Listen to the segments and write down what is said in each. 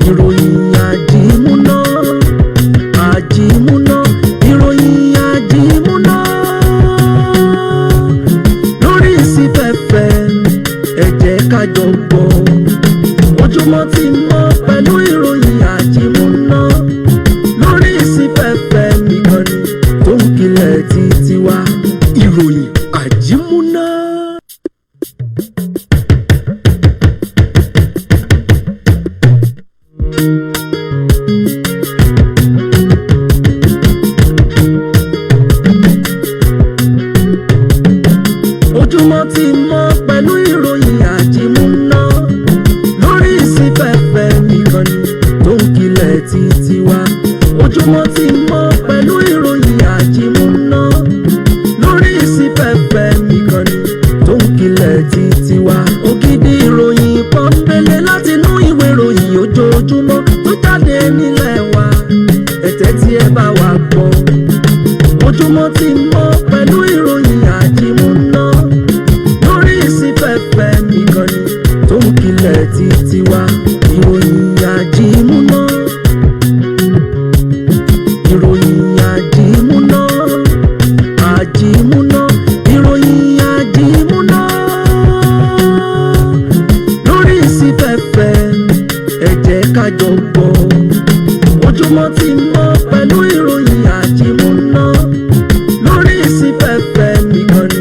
ìròyìn àjímúná àjímúná ìròyìn àjímúná lórí ìsìnfẹ́fẹ́ ẹ jẹ́ ká jọ gbọ́ ojúmọ́ ti mọ́ pẹ̀lú ìròyìn àjímúná lórí ìsìnfẹ́fẹ́ nìkan ni tó ń kilẹ̀ títí wá ìròyìn àjímúná. ojúmọ́ ti mọ́ pẹ̀lú ìròyìn àjímúná lórí ìsìnfẹ́fẹ́ nìkan ni tó ń kilẹ̀ títí wá ojúmọ́ ti mọ́ pẹ̀lú ìròyìn àjímúná lórí ìsìnfẹ́fẹ́ nìkan ni tó ń kilẹ̀ títí wá ògidì ìròyìn pọ́npẹ́lẹ́ láti inú ìwé ìròyìn ojoojúmọ́ tó jáde nílẹ̀ wa ẹ̀tẹ́ tí ẹ bá wa gbọ́ ojúmọ́ ti mọ́ pẹ̀lú ìròyìn àjímúná lórí ìsìnfẹ́fẹ́ nìkan ni tó ń kilẹ̀ títí wá ìròyìn àjímúná ìròyìn àjímúná àjímúná ìròyìn àjímúná lórí ìsìnfẹ́fẹ́ ẹ jẹ́ ká jọ gbọ́ ojúmọ́ ti mọ́ pẹ̀lú ìròyìn àjímúná lórí ìsìnfẹ́fẹ́ nìkan ni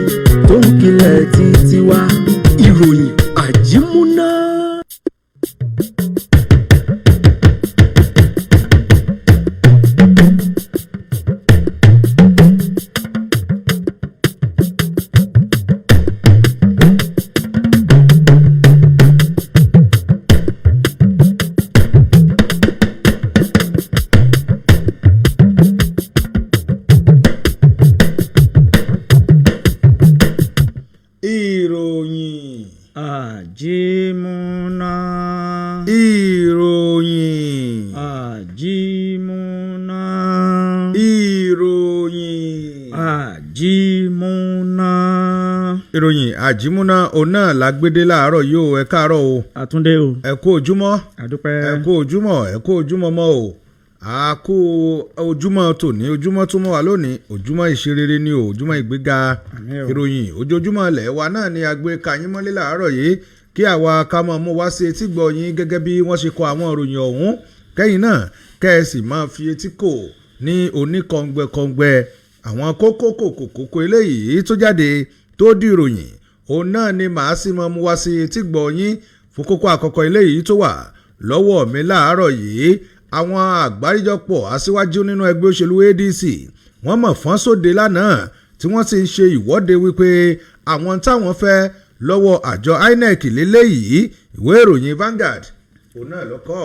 tó ń kilẹ̀ títí wá ìròyìn àjímúná. ìròyìn àjímúná ìròyìn àjímúná ìròyìn àjímúná. ìròyìn àjímúná òun náà la gbédé láàárọ̀ yìí o ẹ káàárọ̀ o àtúndé o ẹ kú ojúmọ́ àdúpẹ́ ẹ kú ojúmọ́ ẹ kú ojúmọ́ mọ́ o a kú ojúmọ́ tòní ojúmọ́ tó mọ́ wa lónìí ojúmọ́ ìṣerere ni o ojúmọ́ ìgbéga ìròyìn ojoojúmọ́ ilẹ̀ wa náà ni a gbé kayín mọ́lé láàárọ̀ yìí kí àwa ká mọ̀ mú wá sí etí gbọ́ yín gẹ́gẹ́ bí wọ́n ṣe kọ àwọn ìròyìn ọ̀hún kẹ́yìn náà kẹ́ ẹ sì máa fi etí kò ní oníkọ̀ǹgbẹ̀kọ̀ǹgbẹ̀ àwọn kókó eléyìí tó jáde tó di ìròyìn òun náà ni màá sì máa mú wá sí etí gbọ́ yín fún kókó àkọ́kọ́ eléyìí tó wà lọ́wọ́ mi láàárọ̀ yìí àwọn àgbáríjọpọ̀ aṣíwájú nínú ẹgbẹ́ òṣèlú ADC wọ́n mọ̀ fọ́n sóde lánàá tí wọ́n sì ń ṣe ìwọ́de wípé àwọn táwọn fẹ́ lọ́wọ́ àjọ INEC lélẹ́yìí ìwé ìròyìn Vanguard òun náà ló kọ.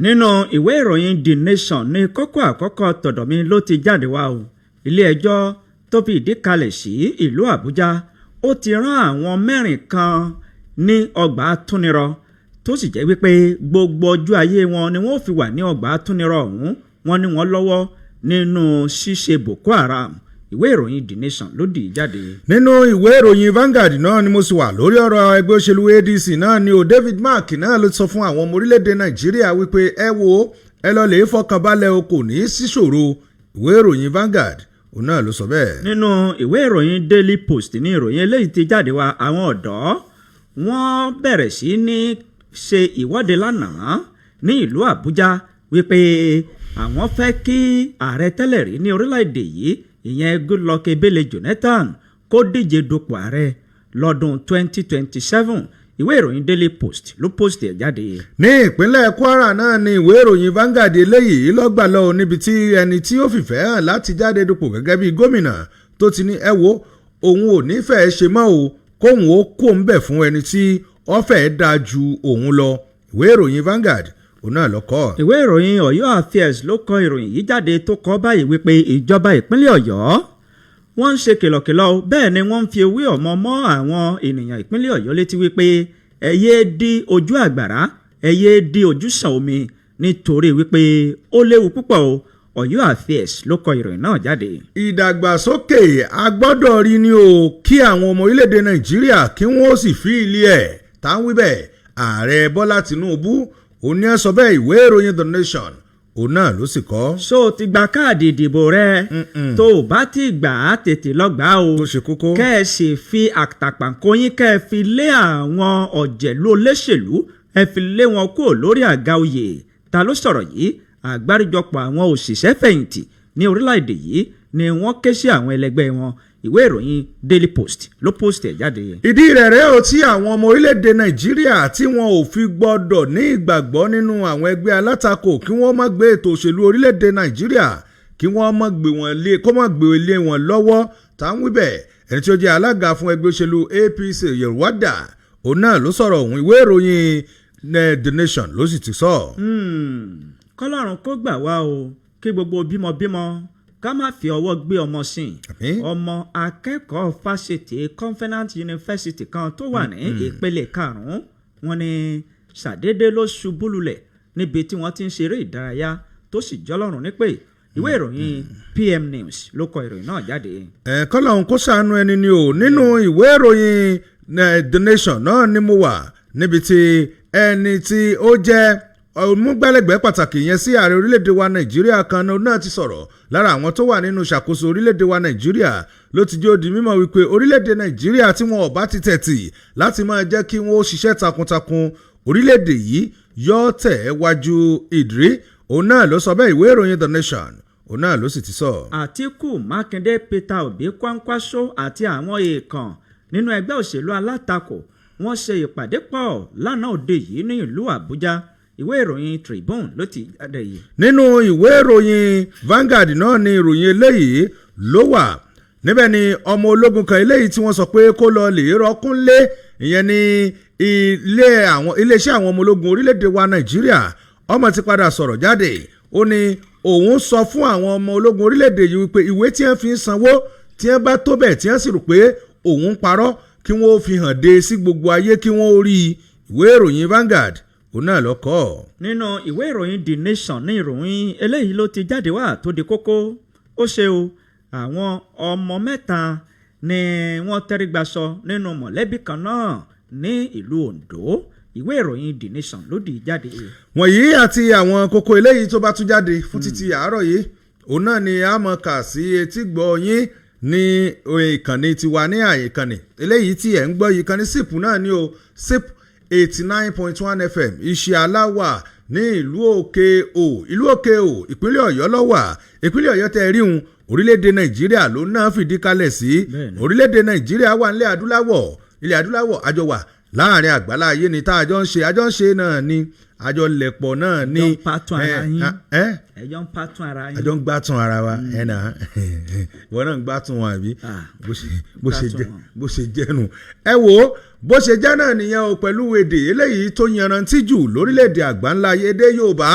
nínú ìwé ìròyìn The Nation ní kókó àkọ́kọ́ tọ̀dọ̀ mi ló ti jáde wá o ilé ẹjọ́ tó fi ìdí kalẹ̀ sí ìlú Àbújá ó ti rán àwọn mẹ́rin kan ní ọgbà atúnirọ̀ tó sì jẹ́ wípé gbogbo ọjọ́ ayé wọn ni wọ́n fi wà ní ọgbà atúnirọ̀ ọ̀hún wọ́n ní wọ́n lọ́wọ́ nínú ṣíṣe Boko Haram ìwé ìròyìn The Nation ló dì í jáde. nínú ìwé ìròyìn Vanguard náà ni mo sì wà lórí ọ̀rọ̀ ẹgbẹ́ òṣèlú ADC náà ni o David Mark náà ló sọ fún àwọn ọmọ orílẹ̀-èdè Nàìjíríà wípé ẹ wo ẹ lọ lè fọkànbalẹ̀ o kò ní í síṣòro ìwé ìròyìn Vanguard òun náà ló sọ bẹ́ẹ̀. nínú ìwé ìròyìn Daily Post ní ìròyìn eléyìí ti jáde wá àwọn ọ̀dọ́ wọ́n bẹ̀rẹ̀ sí ní ṣe ìwọ́de lánàá ní ìlú Àbújá wípé àwọn fẹ́ kí ààrẹ tẹ́lẹ̀ rí ní orílẹ̀-èdè yìí ìyẹn Goodluck Ebele Jonathan kó díje dupò ààrẹ lọ́dún 2027 ìwé ìròyìn Daily Post ló post ẹ̀ jáde. ní ìpínlẹ̀ Kwara náà ni ìwé ìròyìn Vanguard eléyìí lọ́gbà lọ níbi tí ẹni tí ó fìfẹ́ hàn láti jáde dupò gẹ́gẹ́ bí gómìnà tó ti ní ẹ wo òun ò nífẹ̀ẹ́ ṣe mọ́ o kóun ó kó ń bẹ̀ fún ẹni tí ó fẹ́ dáa ju òun lọ ìwé ìròyìn Vanguard òun náà ló kọ. ìwé ìròyìn Ọ̀yọ́ Affairs ló kọ ìròyìn yìí jáde tó kọ báyìí wípé ìjọba ìpínlẹ̀ Ọ̀yọ́ wọ́n ń ṣe kìlọ̀kìlọ̀ bẹ́ẹ̀ ni wọ́n ń fi ewé ọ̀mọ́ mọ́ àwọn ènìyàn ìpínlẹ̀ Ọ̀yọ́ létí wípé ẹ yéé dí ojú àgbàrá ẹ yéé dí ojúsàn omi nítorí wípé ó léwu púpọ̀ o Ọ̀yọ́ Affairs ló kọ ìròyìn náà jáde. ìdàgbàsókè agbọ́dọ̀ rí ni o kí àwọn ọmọ orílẹ̀-èdè Nàìjíríà kí wọ́n sì fi ilé ẹ̀ táwọn wíbẹ̀ ààrẹ Bọ́lá Tinubu òun ni ẹ sọ bẹ́ẹ̀ ìwé ìròyìn The Nation òun náà ló sì kọ́. so ti gba káàdì ìdìbò rẹ tó o bá ti gbà á tètè lọ gbà o tó ṣe kókó. kẹ́ ẹ sì fi àtàpàǹkó yín kẹ́ ẹ fi lé àwọn ọ̀jẹ̀lú olóṣèlú ẹ fi lé wọn kúrò lórí àga oyè. Ta ló sọ̀rọ̀ yìí? Àgbáríjọpọ̀ àwọn òṣìṣẹ́ fẹ̀yìntì ní orílẹ̀-èdè yìí ni wọ́n ké sí àwọn ẹlẹgbẹ́ wọn. Ìwé ìròyìn Daily Post ló post ẹ̀ jáde. ìdí rẹ̀ rèé o tí àwọn ọmọ orílẹ̀-èdè Nàìjíríà tí wọn ò fi gbọ́dọ̀ ní ìgbàgbọ́ nínú àwọn ẹgbẹ́ alátakò kí wọ́n má gbé ètò òṣèlú orílẹ̀-èdè Nàìjíríà kí wọ́n má gbé wọn lé kó má gbé lé wọn lọ́wọ́ tá ń wí bẹ́ẹ̀ ẹni tí ó jẹ́ alága fún ẹgbẹ́ òṣèlú APC Yerwada òun náà ló sọ̀rọ̀ òun ìwé ìròyìn The Nation ló sì ti sọ. Kọ́lọ́run kó gbà wá o kí gbogbo bímọbímọ ká má fi ọwọ́ gbé ọmọ sìn. Ọmọ akẹ́kọ̀ọ́ fásitì Covenant University kan tó wà ní ìpele karùn-ún wọ́n ní ṣàdédé ló ṣubú lulẹ̀ níbi tí wọ́n ti ń ṣeré ìdárayá tó sì jọlọ́run nípè. Ìwé ìròyìn PM News ló kọ ìròyìn náà jáde. Kọ́lọ́run kó ṣàánú ẹni ni o nínú ìwé ìròyìn The Nation náà ni mo wà níbi tí ẹni tí ó jẹ́ olùmúgbálẹ́gbẹ̀ẹ́ pàtàkì yẹn sí ààrẹ orílẹ̀-èdè wa Nàìjíríà kan náà ti sọ̀rọ̀ lára àwọn tó wà nínú ìṣàkóso orílẹ̀-èdè wa Nàìjíríà ló ti jẹ́ ó di mímọ̀ wípé orílẹ̀-èdè Nàìjíríà tí wọn ò bá ti tẹ̀tì láti máa jẹ́ kí wọ́n ó ṣiṣẹ́ takuntakun orílẹ̀-èdè yìí yọ tẹ̀ wájú ìdírí òun náà ló sọ bẹ́ẹ̀ ìwé ìròyìn The Nation òun náà ló sì ti sọ. Àtíkù, Mákindé, Peter Obi, Kwankwaso àti àwọn èèkàn nínú ẹgbẹ́ òṣèlú alátakò wọ́n ṣe ìpàdé pọ̀ lánàá òde yìí ní ìlú Àbújá. Ìwé ìròyìn Tribune ló ti jáde yìí. Nínú ìwé ìròyìn Vanguard náà ni ìròyìn eléyìí ló wà níbẹ̀ ni ọmọ ológun kan eléyìí tí wọ́n sọ pé kó lọ lè rọ́kúnlé ìyẹn ní iléeṣẹ́ àwọn ọmọ ológun orílẹ̀-èdè wa Nàìjíríà ọmọ ti padà sọ̀rọ̀ jáde ó ní òun sọ fún àwọn ọmọ ológun orílẹ̀-èdè yìí wípé ìwé tí wọ́n fi ń sanwó tí wọ́n bá tó bẹ̀ tí wọ́n sì rò pé òun parọ́ kí wọ́n fi hàn dé sí gbogbo ayé kí wọ́n rí ìwé ìròyìn Vanguard òun náà lọ́kọ́. Nínú ìwé ìròyìn The Nation ní ìròyìn eléyìí ló ti jáde wá tó di kókó ó ṣe o àwọn ọmọ mẹ́ta ni wọ́n tẹ́rígbaṣọ nínú mọ̀lẹ́bí kan náà ní ìlú Ondo. Ìwé ìròyìn The Nation ló di jáde. wọ̀nyí àti àwọn kókó eléyìí tó bá tún jáde fún títí àárọ̀ yìí òun náà ni a mọ̀ kà sí etí gbọ́ yín ní ìkànnì tiwa ní àyíkànnì eléyìí tí ẹ̀ ń gbọ́ yìí kan ní SIP náà ni o SIP 89.1 FM iṣẹ́ aláwà ní ìlú òkè o ìpínlẹ̀ Ọ̀yọ́ lọ́wà ìpínlẹ̀ Ọ̀yọ́ tẹ́ rí un orílẹ̀-èdè Nàìjíríà ló náà fìdí kalẹ̀ sí orílẹ̀-èdè Nàìjíríà wà nílẹ̀ adúláwọ̀ ilẹ̀ adúláwọ̀ àjọ wà láàrin àgbálá ayé ni tá àjọ ń ṣe náà ni àjọ lẹ̀pọ̀ náà ni ẹjọ́ ń pàtún ara yín àjọ ń gbátún ara wa ẹ̀nà ìwọ náà ń gbátún wọn àbí bó ṣe jẹ́nu ẹ wò ó bó ṣe jẹ́ náà nìyẹn o pẹ̀lú èdè eléyìí tó yanrantí jù lórílẹ̀‐èdè àgbáńlá èdè Yorùbá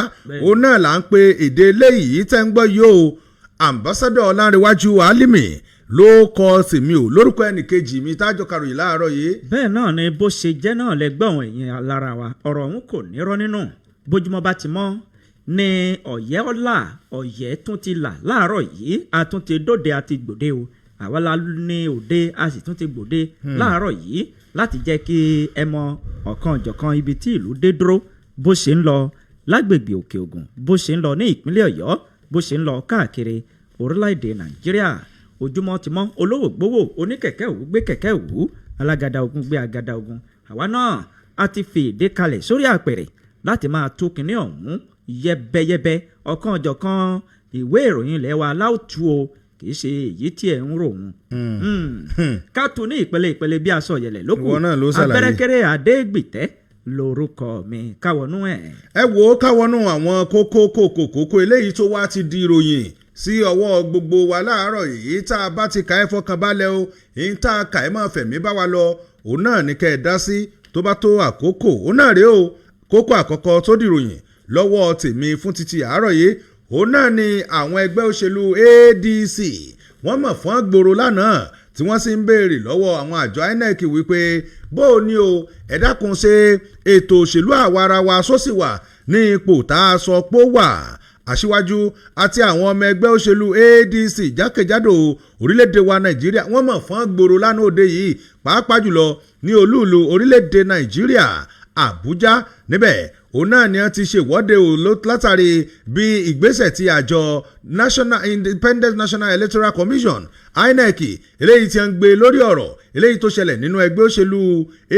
òun náà là ń pe èdè eléyìí tẹ́ ń gbọ́ yìí o ambassador Ọlánrewájú Álímì ló kọ tèmi ò lórúkọ ẹnìkejì mi tájọ karòyìn láàárọ̀ yìí. Bẹ́ẹ̀ náà ni bó ṣe jẹ́ náà lẹ́gbọ̀n èèyàn lára wa ọ̀rọ̀ òun kò nírọ́ nínú bójúmọ́ bá ti mọ́ ní ọ̀yẹ́ ọ̀la ọ̀yẹ́ tún ti là láàárọ̀ yìí a tún ti dóde àti gbòde o àwa la ní òde a sì tún ti gbòde láàárọ̀ yìí láti jẹ́ kí ẹ mọ ọ̀kan ọ̀jọ̀kan ibi tí ìlú dé dúró bó ṣe ń lọ lágbègbè Òkè Ògùn bó ṣe ń lọ ní ìpínlẹ̀ Ọ̀yọ́ bó ṣe ń lọ káàkiri orílẹ̀-èdè Nàìjíríà ojúmọ́ ti mọ́ olówó gbówó oníkẹ̀kẹ́ òwú gbé kẹ̀kẹ́ òwú alágàdá ogun gbé àgàdá ogun àwa náà a ti fi èdè kalẹ̀ sórí àpèrè láti máa tú kinní ọ̀hún yẹ́bẹ́yẹ́bẹ́ ọ̀kan ọ̀jọ̀kan ìwé ìròyìn ilẹ̀ wa láòtú o kì í ṣe èyí tí ẹ̀ ń rò wọn. ká tu ní ìpele bí aṣọ yẹlẹ̀ lókù abẹ́rẹ́kẹ́rẹ́ adégbìtẹ́ lórúkọ mi káwọnú ẹ̀. ẹ wo káwọnú àwọn kókó eléyìí tó wá ti di ìròyìn sí ọwọ́ gbogbo wa láàárọ̀ yìí tá a bá ti ka ẹ́ fọkànbalẹ̀ o èyí tá a kà ẹ́ máa fẹ̀mí bá wa lọ òun náà ní kẹ́ ẹ dá sí tó bá tó àkókò òun náà rèé o kókó àkọ́kọ́ tó dìròyìn lọ́wọ́ tèmi fún títí àárọ̀ yìí òun náà ni àwọn ẹgbẹ́ òṣèlú ADC wọ́n mọ̀ fún gbòòrò lánàá tí wọ́n sì ń béèrè lọ́wọ́ àwọn àjọ INEC wípé bó o ní o ẹ dákun ṣe ètò òṣèlú àwarawa sósì wà ní ipò tá a sọ pé ó wà Aṣíwájú àti àwọn ọmọ ẹgbẹ́ òṣèlú ADC jákèjádò orílẹ̀-èdè wa Nàìjíríà wọ́n mọ̀ fún gbòòrò lánàá òde yìí pàápàá jùlọ ní olúùlú orílẹ̀-èdè Nàìjíríà Àbújá níbẹ̀ òun náà ni wọ́n ti ṣe ìwọ́de látàrí bí ìgbésẹ̀ tí àjọ Independent National Electoral Commission INEC eléyìí tí ń gbé lórí ọ̀rọ̀ eléyìí tó ṣẹlẹ̀ nínú ẹgbẹ́ òṣèlú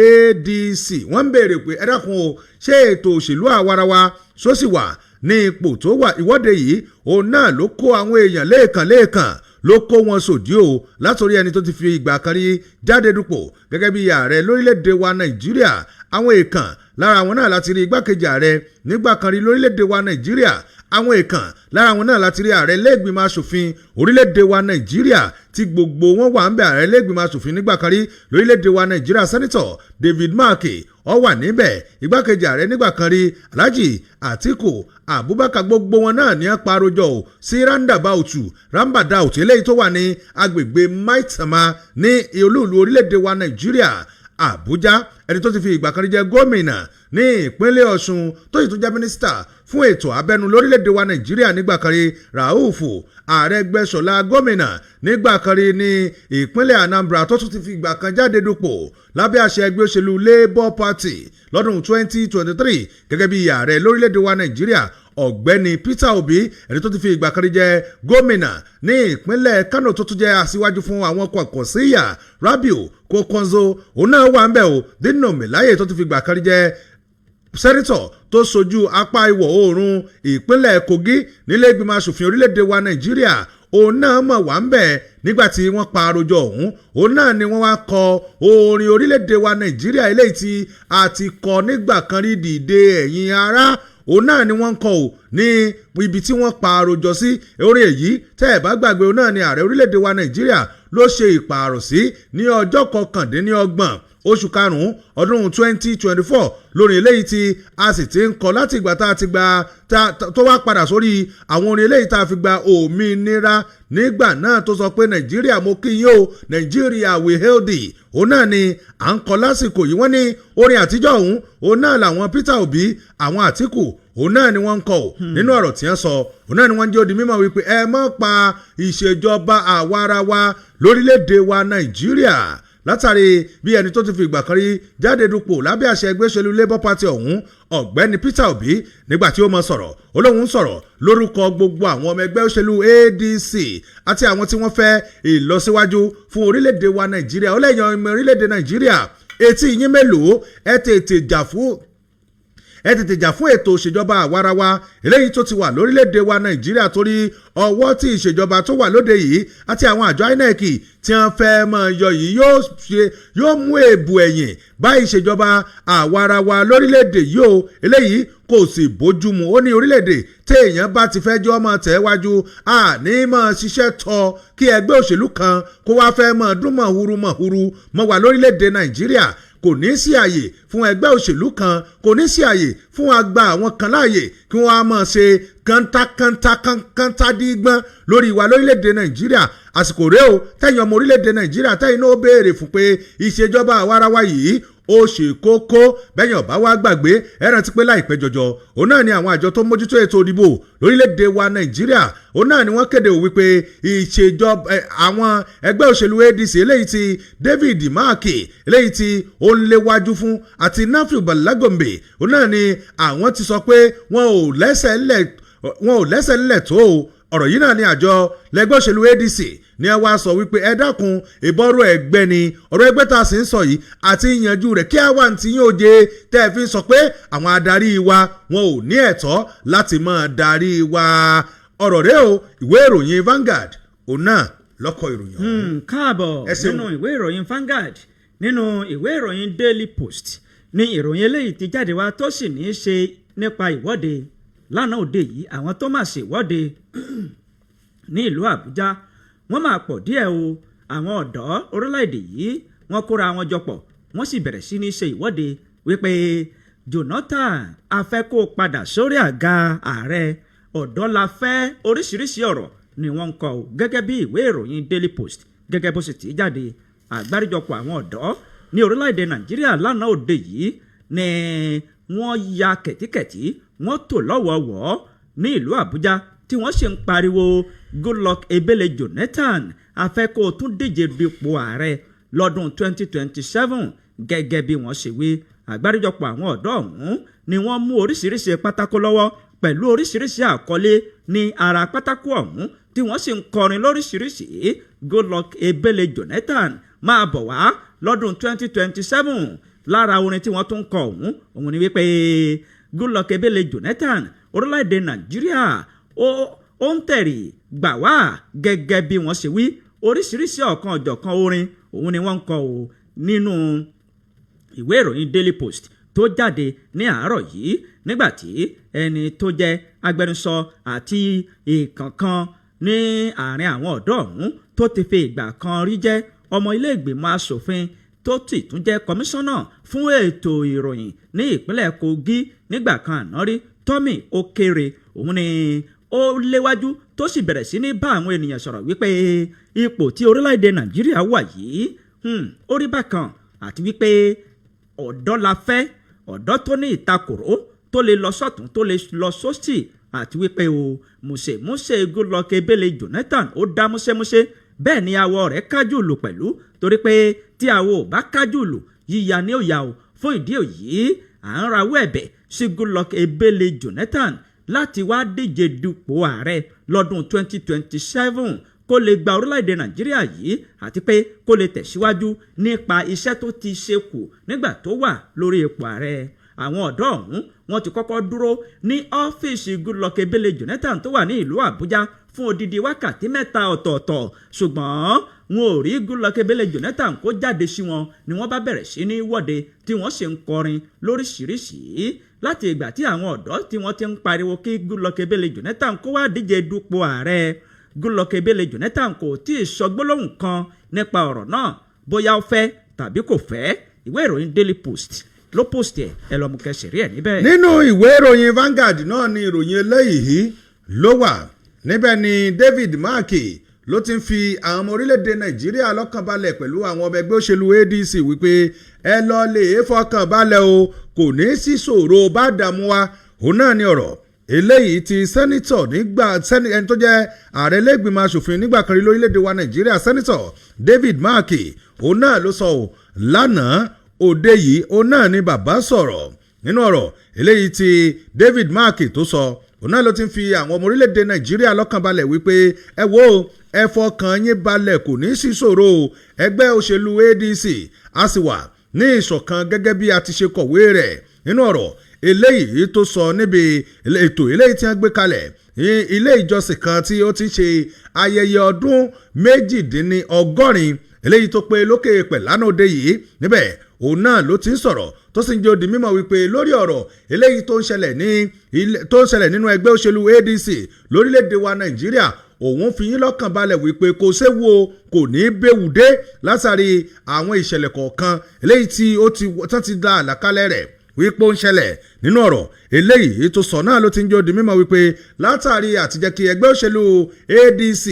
ADC wọ́n ń béèrè pé ẹ dákun o ṣé ètò òṣèlú àwarawa sósì wà ní ipò tó wà. ìwọ́de yìí òun náà ló kó àwọn èèyàn lẹ́ẹ̀kan ló kó wọn sòdí o látòrí ẹni tó ti fi ìgbà kan rí jáde dupò gẹ́gẹ́ bí ààrẹ lórílẹ̀‐èdè wa Nàìjíríà. àwọn èèkàn lára àwọn náà láti rí igbákejì ààrẹ nígbà kan rí lórílẹ̀‐èdè wa Nàìjíríà. àwọn èèkàn lára àwọn náà láti rí ààrẹ lẹ́gbìmọ̀ asòfin orílẹ̀‐èdè wa Nàìjíríà tí gbogbo wọn wà ń bẹ ààrẹ lẹ́gbìmọ̀ asòfin nígbà kan rí lórílẹ̀‐èdè wa Nàìjíríà sẹ́nitọ̀ David Mark ó wà níbẹ̀. igbákejì ààrẹ nígbà kan rí Alhaji Atiku Abubakar gbogbo wọn náà ní parojọ sí roundabout eléyìí tó wà ní agbègbè Maitama ní olúùlú orílẹ̀‐èdè wa Nàìjíríà Àbújá. ẹni tó ti fi ìgbà kan rí jẹ́ gómìnà ní ìpínlẹ̀ Ọ̀ṣun tó sì tún jẹ́ mínísítà fún ètò abẹ́nú lórílẹ̀‐èdè wa Nàìjíríà nígbà kan rí Raufu Arẹ́gbẹ́ṣọlá gómìnà nígbà kan rí ní ìpínlẹ̀ Anambra tó tún ti fi ìgbà kan jáde dupò lábẹ́ àṣẹ ẹgbẹ́ òṣèlú Labour Party lọ́dún 2023 gẹ́gẹ́ bí ààrẹ lórílẹ̀‐èdè wa Nàìjíríà. ọ̀gbẹ́ni Peter Obi ẹni tó ti fi ìgbà kan rí jẹ́ gómìnà ní ìpínlẹ̀ Kano tó tún jẹ́ aṣíwájú fún àwọn Kwankwasia Rabiu Kokonzo òun náà wà ń bẹ̀ o. Dino Melaye tó ti fi ìgbà kan rí jẹ́ sẹ́nitọ̀ tó sojú apá ìwọ̀ oòrùn ìpínlẹ̀ Kogi nílé ìgbìmọ̀ asòfin orílẹ̀‐èdè wa Nàìjíríà òun náà mọ̀ wá ń bẹ̀ nígbà tí wọ́n pa àròjọ ọ̀hún. òun náà ni wọ́n wá kọ orin orílẹ̀‐èdè wa Nàìjíríà eléyìí tí a ti kọ nígbà kan rí dìde ẹ̀yin ará. òun náà ni wọ́n ń kọ ò ní ibi tí wọ́n pa àròjọ sí. orin èyí tẹ́ ẹ̀ bá gbàgbé òun náà ni ààrẹ orílẹ̀‐èdè wa Nàìjíríà ló ṣe ìpààrọ̀ sí ní ọjọ́ 29 oṣù karùn-ún ọdún 2024 lórí eléyìí tí a sì ti ń kọ láti ìgbà tá a ti gba tó wá padà sórí àwọn orin eléyìí tá a fi gba òmìnira nígbà náà tó sọ pé Nàìjíríà mo kí yín o Nàìjíríà we hail thee. òun náà ni à ń kọ lásìkò yìí wọ́n ní orin àtijọ́ ọ̀hún òun náà làwọn Peter Obi àwọn Àtíkù òun náà ni wọ́n ń kọ nínú ọ̀rọ̀ tí wọ́n sọ. òun náà ni wọ́n jẹ́ ó di mímọ̀ wípé ẹ má pa ìṣèjọba àwarawa lórílẹ̀‐èdè wa Nàìjíríà látàrí bí ẹni tó ti fi ìgbà kan rí jáde dupò lábẹ́ àṣẹ ẹgbẹ́ òṣèlú Labour Party ọ̀hún ọ̀gbẹ́ni Peter Obi nígbà tí ó mọ sọ̀rọ̀ olóhùn sọ̀rọ̀ lórúkọ gbogbo àwọn ọmọ ẹgbẹ́ òṣèlú ADC àti àwọn tí wọ́n fẹ́ ìlọsíwájú fún orílẹ̀‐èdè wa Nàìjíríà ó lẹ́yìn ọmọ orílẹ̀‐èdè Nàìjíríà etí yín mélòó ẹ tètè jà fún ètò ìṣèjọba àwarawa eléyìí tó ti wà lórílẹ̀‐èdè wa Nàìjíríà torí ọwọ́ tí ìṣèjọba tó wà lóde yìí àti àwọn àjọ INEC tí wọ́n fẹ́ mọ̀ yọ yìí yóò mú èbù ẹ̀yìn bá ìṣèjọba àwarawa lórílẹ̀‐èdè yìí o eléyìí kò sì bójúmu. ó ní orílẹ̀‐èdè téèyàn bá ti fẹ́ jọ́ mọ́ tẹ̀wájú àní mọ́ ṣiṣẹ́ tọ́ kí ẹgbẹ́ òṣèlú kan kó wá fẹ́ mọ́ dún mọ̀húrú mọ́ wà lórílẹ̀‐èdè Nàìjíríà. kò ní sí àyè fún ẹgbẹ́ òṣèlú kan kò ní sí àyè fún àgbà àwọn kan láàyè kí wọ́n á máa ṣe kọ́ńtàdígbọ́n lórí wa lórílẹ̀‐èdè Nàìjíríà. àsìkò rèé o tẹ̀yìn ọmọ orílẹ̀‐èdè Nàìjíríà tẹ̀yìn náà ó béèrè fún pé ìṣèjọba àwarawa yìí ó ṣe kókó bẹ́yìn ọ̀bá wa gbàgbé ẹ rántí pé láìpẹ́ jọjọ òun náà ni àwọn àjọ tó mójútó ètò ìdìbò lórílẹ̀‐èdè wa Nàìjíríà òun náà ni wọ́n kéde wípé ìṣèjọba àwọn ẹgbẹ́ òṣèlú ADC eléyìí tí David Mark eléyìí tí ó ń léwájú fún àti Nafiu Balagombe òun náà ni àwọn ti sọ pé wọn ò lẹ́sẹ̀ ńlẹ̀ tó ọ̀rọ̀ yìí náà ni àjọ lẹ́gbẹ́ òṣèlú ADC ní ẹ wá sọ wípé ẹ dákun ìbọ̀rọ̀ ẹgbẹ́ ni ọ̀rọ̀ ẹgbẹ́ tá a sì ń sọ yìí àti ìyànjú rẹ̀ kí àwa ti yín òye tẹ́ ẹ fi sọ pé àwọn adarí wa wọn ò ní ẹ̀tọ́ láti máa darí wa. ọ̀rọ̀ rẹ̀ o ìwé ìròyìn Vanguard òun náà lọ́kọ̀ ìròyìn ọ̀hún. káàbọ̀ nínú ìwé ìròyìn Vanguard nínú ìwé ìròyìn Daily Post ní ìròyìn eléyìí ti jáde wá tó sì ní í ṣe nípa ìwọ́de lánàá òde yìí àwọn tó máa ṣèwọ́de ní ìlú Àbújá wọ́n máa pọ̀ díẹ̀ o. àwọn ọ̀dọ́ orílẹ̀-èdè yìí wọ́n kóra wọn jọ pọ̀ wọ́n sì bẹ̀rẹ̀ sí ní ṣe ìwọ́de wípé Jonathan a fẹ́ kó padà sórí àga ààrẹ ọ̀dọ́ la fẹ́ oríṣiríṣi ọ̀rọ̀ ni wọ́n ń kọ o gẹ́gẹ́ bí ìwé ìròyìn Daily Post gẹ́gẹ́ bó sì ti jáde. àgbáríjọpọ̀ àwọn ọ̀dọ́ ní orílẹ̀-èdè Nàìjíríà lánàá òde yìí ni wọ́n ya kẹ̀tíkẹ̀tí wọ́n tò lọ́wọ̀ọ̀wọ́ ní ìlú Àbújá tí wọ́n ṣe ń pariwo Goodluck Ebele Jonathan a fẹ́ kó o tún díje dupò ààrẹ lọ́dún 2027 gẹ́gẹ́ bí wọ́n ṣe wí. àgbáríjọpọ̀ àwọn ọ̀dọ́ ọ̀hún ni wọ́n mú oríṣiríṣi pátákó lọ́wọ́ pẹ̀lú oríṣiríṣi àkọlé ní ara pátákó ọ̀hún tí wọ́n sì ń kọrin lóríṣiríṣi. Goodluck Ebele Jonathan máa bọ̀ wá lọ́dún 2027. Lára orin tí wọ́n tún ń kọ òun ni wípé Goodluck Ebele Jonathan orílẹ̀-èdè Nàìjíríà ó ń tẹ̀rì gbà wá gẹ́gẹ́ bí wọ́n ṣe wí. Oríṣiríṣi ọ̀kan ọ̀jọ̀kan orin òun ni wọ́n ń kọ nínú ìwé ìròyìn Daily Post tó jáde ní àárọ̀ yìí, nígbàtí ẹni tó jẹ́ agbẹnusọ àti ìkànkan ní àárín àwọn ọ̀dọ́ ọ̀hún tó ti fi ìgbà kan rí jẹ́ ọmọ ilé ìgbìmọ̀ asòfin tó ti tún jẹ́ kọmíṣánná fún ètò ìròyìn ní ìpínlẹ̀ Kogi nígbà kan àná rí, Tommy Okere, òun ni ó léwájú tó sì bẹ̀rẹ̀ sí ní bá àwọn ènìyàn sọ̀rọ̀ wípé ipò tí orílẹ̀-èdè Nàìjíríà wà yìí ó rí bákan, àti wípé ọ̀dọ́ la fẹ́, ọ̀dọ́ tó ní ìtakòró tó lè lọ sọ́tún tó lè lọ sósì, àti wípé múṣemúṣe Goodluck Ebele Jonathan ó dá múṣemúṣe, bẹ́ẹ̀ ni awọ rẹ̀ kájú lù pẹ̀lú, torí pé tí awọ ò bá kájú lù yíya ni ó yà ó. Fún ìdí èyí à ń rawọ́ ẹ̀bẹ̀ sí Goodluck Ebele Jonathan láti wá díje dupò ààrẹ lọ́dún 2027 kó lè gba orílẹ̀-èdè Nàìjíríà yìí, àti pé kó lè tẹ̀síwájú nípa iṣẹ́ tó ti ṣe kù nígbà tó wà lórí ipò ààrẹ. Àwọn ọ̀dọ́ ọ̀hún wọ́n ti kọ́kọ́ dúró ní ọ́fíìsì Goodluck Ebele Jonathan tó wà ní ìlú Àbújá fún odidi wákàtí 3 ọ̀tọ̀ọ̀tọ̀, ṣùgbọ́n wọn ò rí Goodluck Ebele Jonathan kó jáde sí wọn ni wọ́n bá bẹ̀rẹ̀ sí ní wọ́de tí wọ́n sì ń kọrin lóríṣiríṣi. Láti ìgbà tí àwọn ọ̀dọ́ tí wọ́n ti ń pariwo kí Goodluck Ebele Jonathan kó wá díje dupò ààrẹ, Goodluck Ebele Jonathan kò tí ì sọ gbólóhùn kan nípa ọ̀rọ̀ náà, bóyá ó fẹ́ tàbí kò fẹ́. Ìwé ìròyìn Daily Post ló post ẹ lọ mú kẹsìrì ẹ níbẹ̀. Nínú ìwé ìròyìn Vanguard náà ni ìròyìn eléyìí ló wà. Níbẹ̀ ni David Mark ló ti ń fi àwọn ọmọ orílẹ̀-èdè Nàìjíríà lọ́kàn balẹ̀ pẹ̀lú àwọn ọmọ ẹgbẹ́ òṣèlú ADC wípé ẹ lọ lè fọkàn balẹ̀ o, kò ní sí ṣòro bá dààmú wa. Òun náà ni ọ̀rọ̀ eléyìí ti sẹ́nitọ̀ ẹni tó jẹ́ ààrẹ ilé-ìgbìmọ̀ asòfin nígbà kan rí lórílẹ̀-èdè wa Nàìjíríà, sẹ́nitọ̀ David Mark, òun náà ló sọ lánàá òde yìí. Òun náà ni bàbá sọ̀rọ̀ nínú ọ̀rọ̀ eléyìí tí David Mark tó sọ. Òun náà ló ti ń fi àwọn ọmọ orílẹ̀-èdè Nàìjíríà lọ́kàn balẹ̀ wípé ẹ wo ẹ fọkàn yín balẹ̀, kò ní sí ṣòro. Ẹgbẹ́ òṣèlú ADC a sì wà ní ìṣọ̀kan gẹ́gẹ́ bí a ti ṣe kọ̀wé rẹ̀ nínú ọ̀rọ̀ eléyìí tó sọ níbi ètò eléyìí tí wọ́n gbé kalẹ̀ ilé ìjọsìn kan tí ó ti ṣe ayẹyẹ ọdún 80 eléyìí tó pé lókè pẹ̀lánà òde yìí. Níbẹ̀ òun náà ló ti ń sọ̀rọ̀ tó sì ń jẹ́ odi mímọ̀ wípé lórí ọ̀rọ̀ eléyìí tó ń ṣẹlẹ̀ nínú ẹgbẹ́ òṣèlú ADC lórílẹ̀‐èdè wa Nàìjíríà, òun fi yín lọ́kàn balẹ̀ wípé kò séwu o, kò ní béwu dé látàrí àwọn ìṣẹ̀lẹ̀ kọ̀ọ̀kan eléyìí tí ó ti da àlàkalẹ̀ rẹ̀ wípé ó ń ṣẹlẹ̀. Nínú ọ̀rọ̀ eléyìí tó sọ náà ló ti ń jẹ́ odi mímọ̀ wípé látàrí àtijẹ́ kí ẹgbẹ́ òṣèlú ADC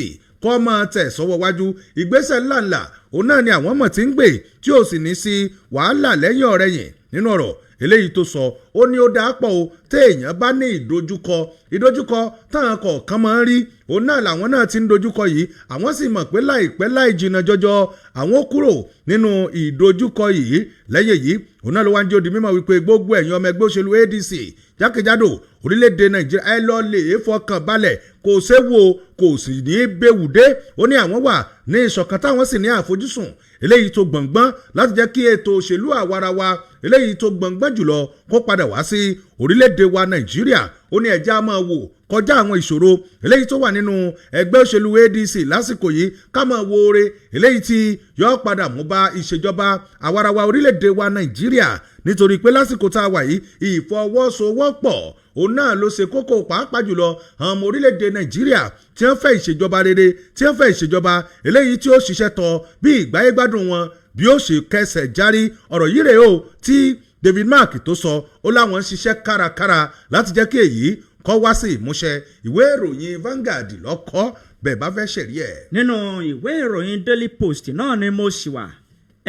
kọ́ máa tẹ̀ sọ́wọ́ wájú, ìgbésẹ̀ ńláńlá òun náà ni àwọn mọ̀ tí ń gbé tí ò sì ní sí wàhálà lẹ́yìn ọ̀rẹ̀yìn. Nínú ọ̀rọ̀ eléyìí tó sọ ó ní ó dáa pọ̀ o téèyàn bá ní ìdojúkọ táwọn kọ̀ọ̀kan máa ń rí, òun náà làwọn náà ti ń dojúkọ yìí. Àwọn sì mọ̀ pé láìpẹ́ láì jìnnà jọjọ àwọn ó kúrò nínú ìdojúkọ yìí. Lẹ́yìn yìí òun náà ló wá ń jẹ́ odi mímọ̀ wípé gbogbo ẹ̀yin ọmọ ẹgbẹ́ òṣèlú ADC jákèjádò orílẹ̀-èdè Nàìjíríà ẹ lọ lè fọkàn balẹ̀, kò séwu o, kò sì ní béwu dé. Ó ní àwọn wà ní ìṣọ̀kan táwọn sì ní àfojúsùn eléyìí tó gbọ̀ngbọ́n láti jẹ́ kí ètò òṣèlú àwarawa eléyìí tó gbọ̀ngbọ́n jùlọ kó padà wá sí orílẹ̀-èdè wa Nàìjíríà. Ó ní ẹja máa wò kọjá àwọn ìṣòro eléyìí tó wà nínú ẹgbẹ́ òṣèlú ADC lásìkò yìí, ká máa wo oore eléyìí tí yóò padà mú bá ìṣèjọba àwarawa orílẹ̀-èdè wa Nàìjíríà, nítorí pé lásìkò tá a wà yìí ìfọwọ́sowọ́pọ̀ òun náà ló ṣe kókó, pàápàá jùlọ àwọn ọmọ orílẹ̀-èdè Nàìjíríà tí wọ́n fẹ́ ìṣèjọba rere, tí wọ́n fẹ́ ìṣèjọba eléyìí tí ó ṣiṣẹ́ tọ́ bí ìgbáyégbádùn wọn bí ó ṣe kẹsẹ̀ járí. Ọ̀rọ̀ yìí rèé o tí David Mark tó sọ, ó láwọn ń ṣiṣẹ́ kárakára láti jẹ́ kí èyí kọ́ wá sí ìmúṣẹ. Ìwé ìròyìn Vanguard lọ́kọ́ bẹ́ẹ̀ bá fẹ́ ṣẹ̀rí ẹ̀. Nínú ìwé ìròyìn Daily Post náà ni mo ṣì wà.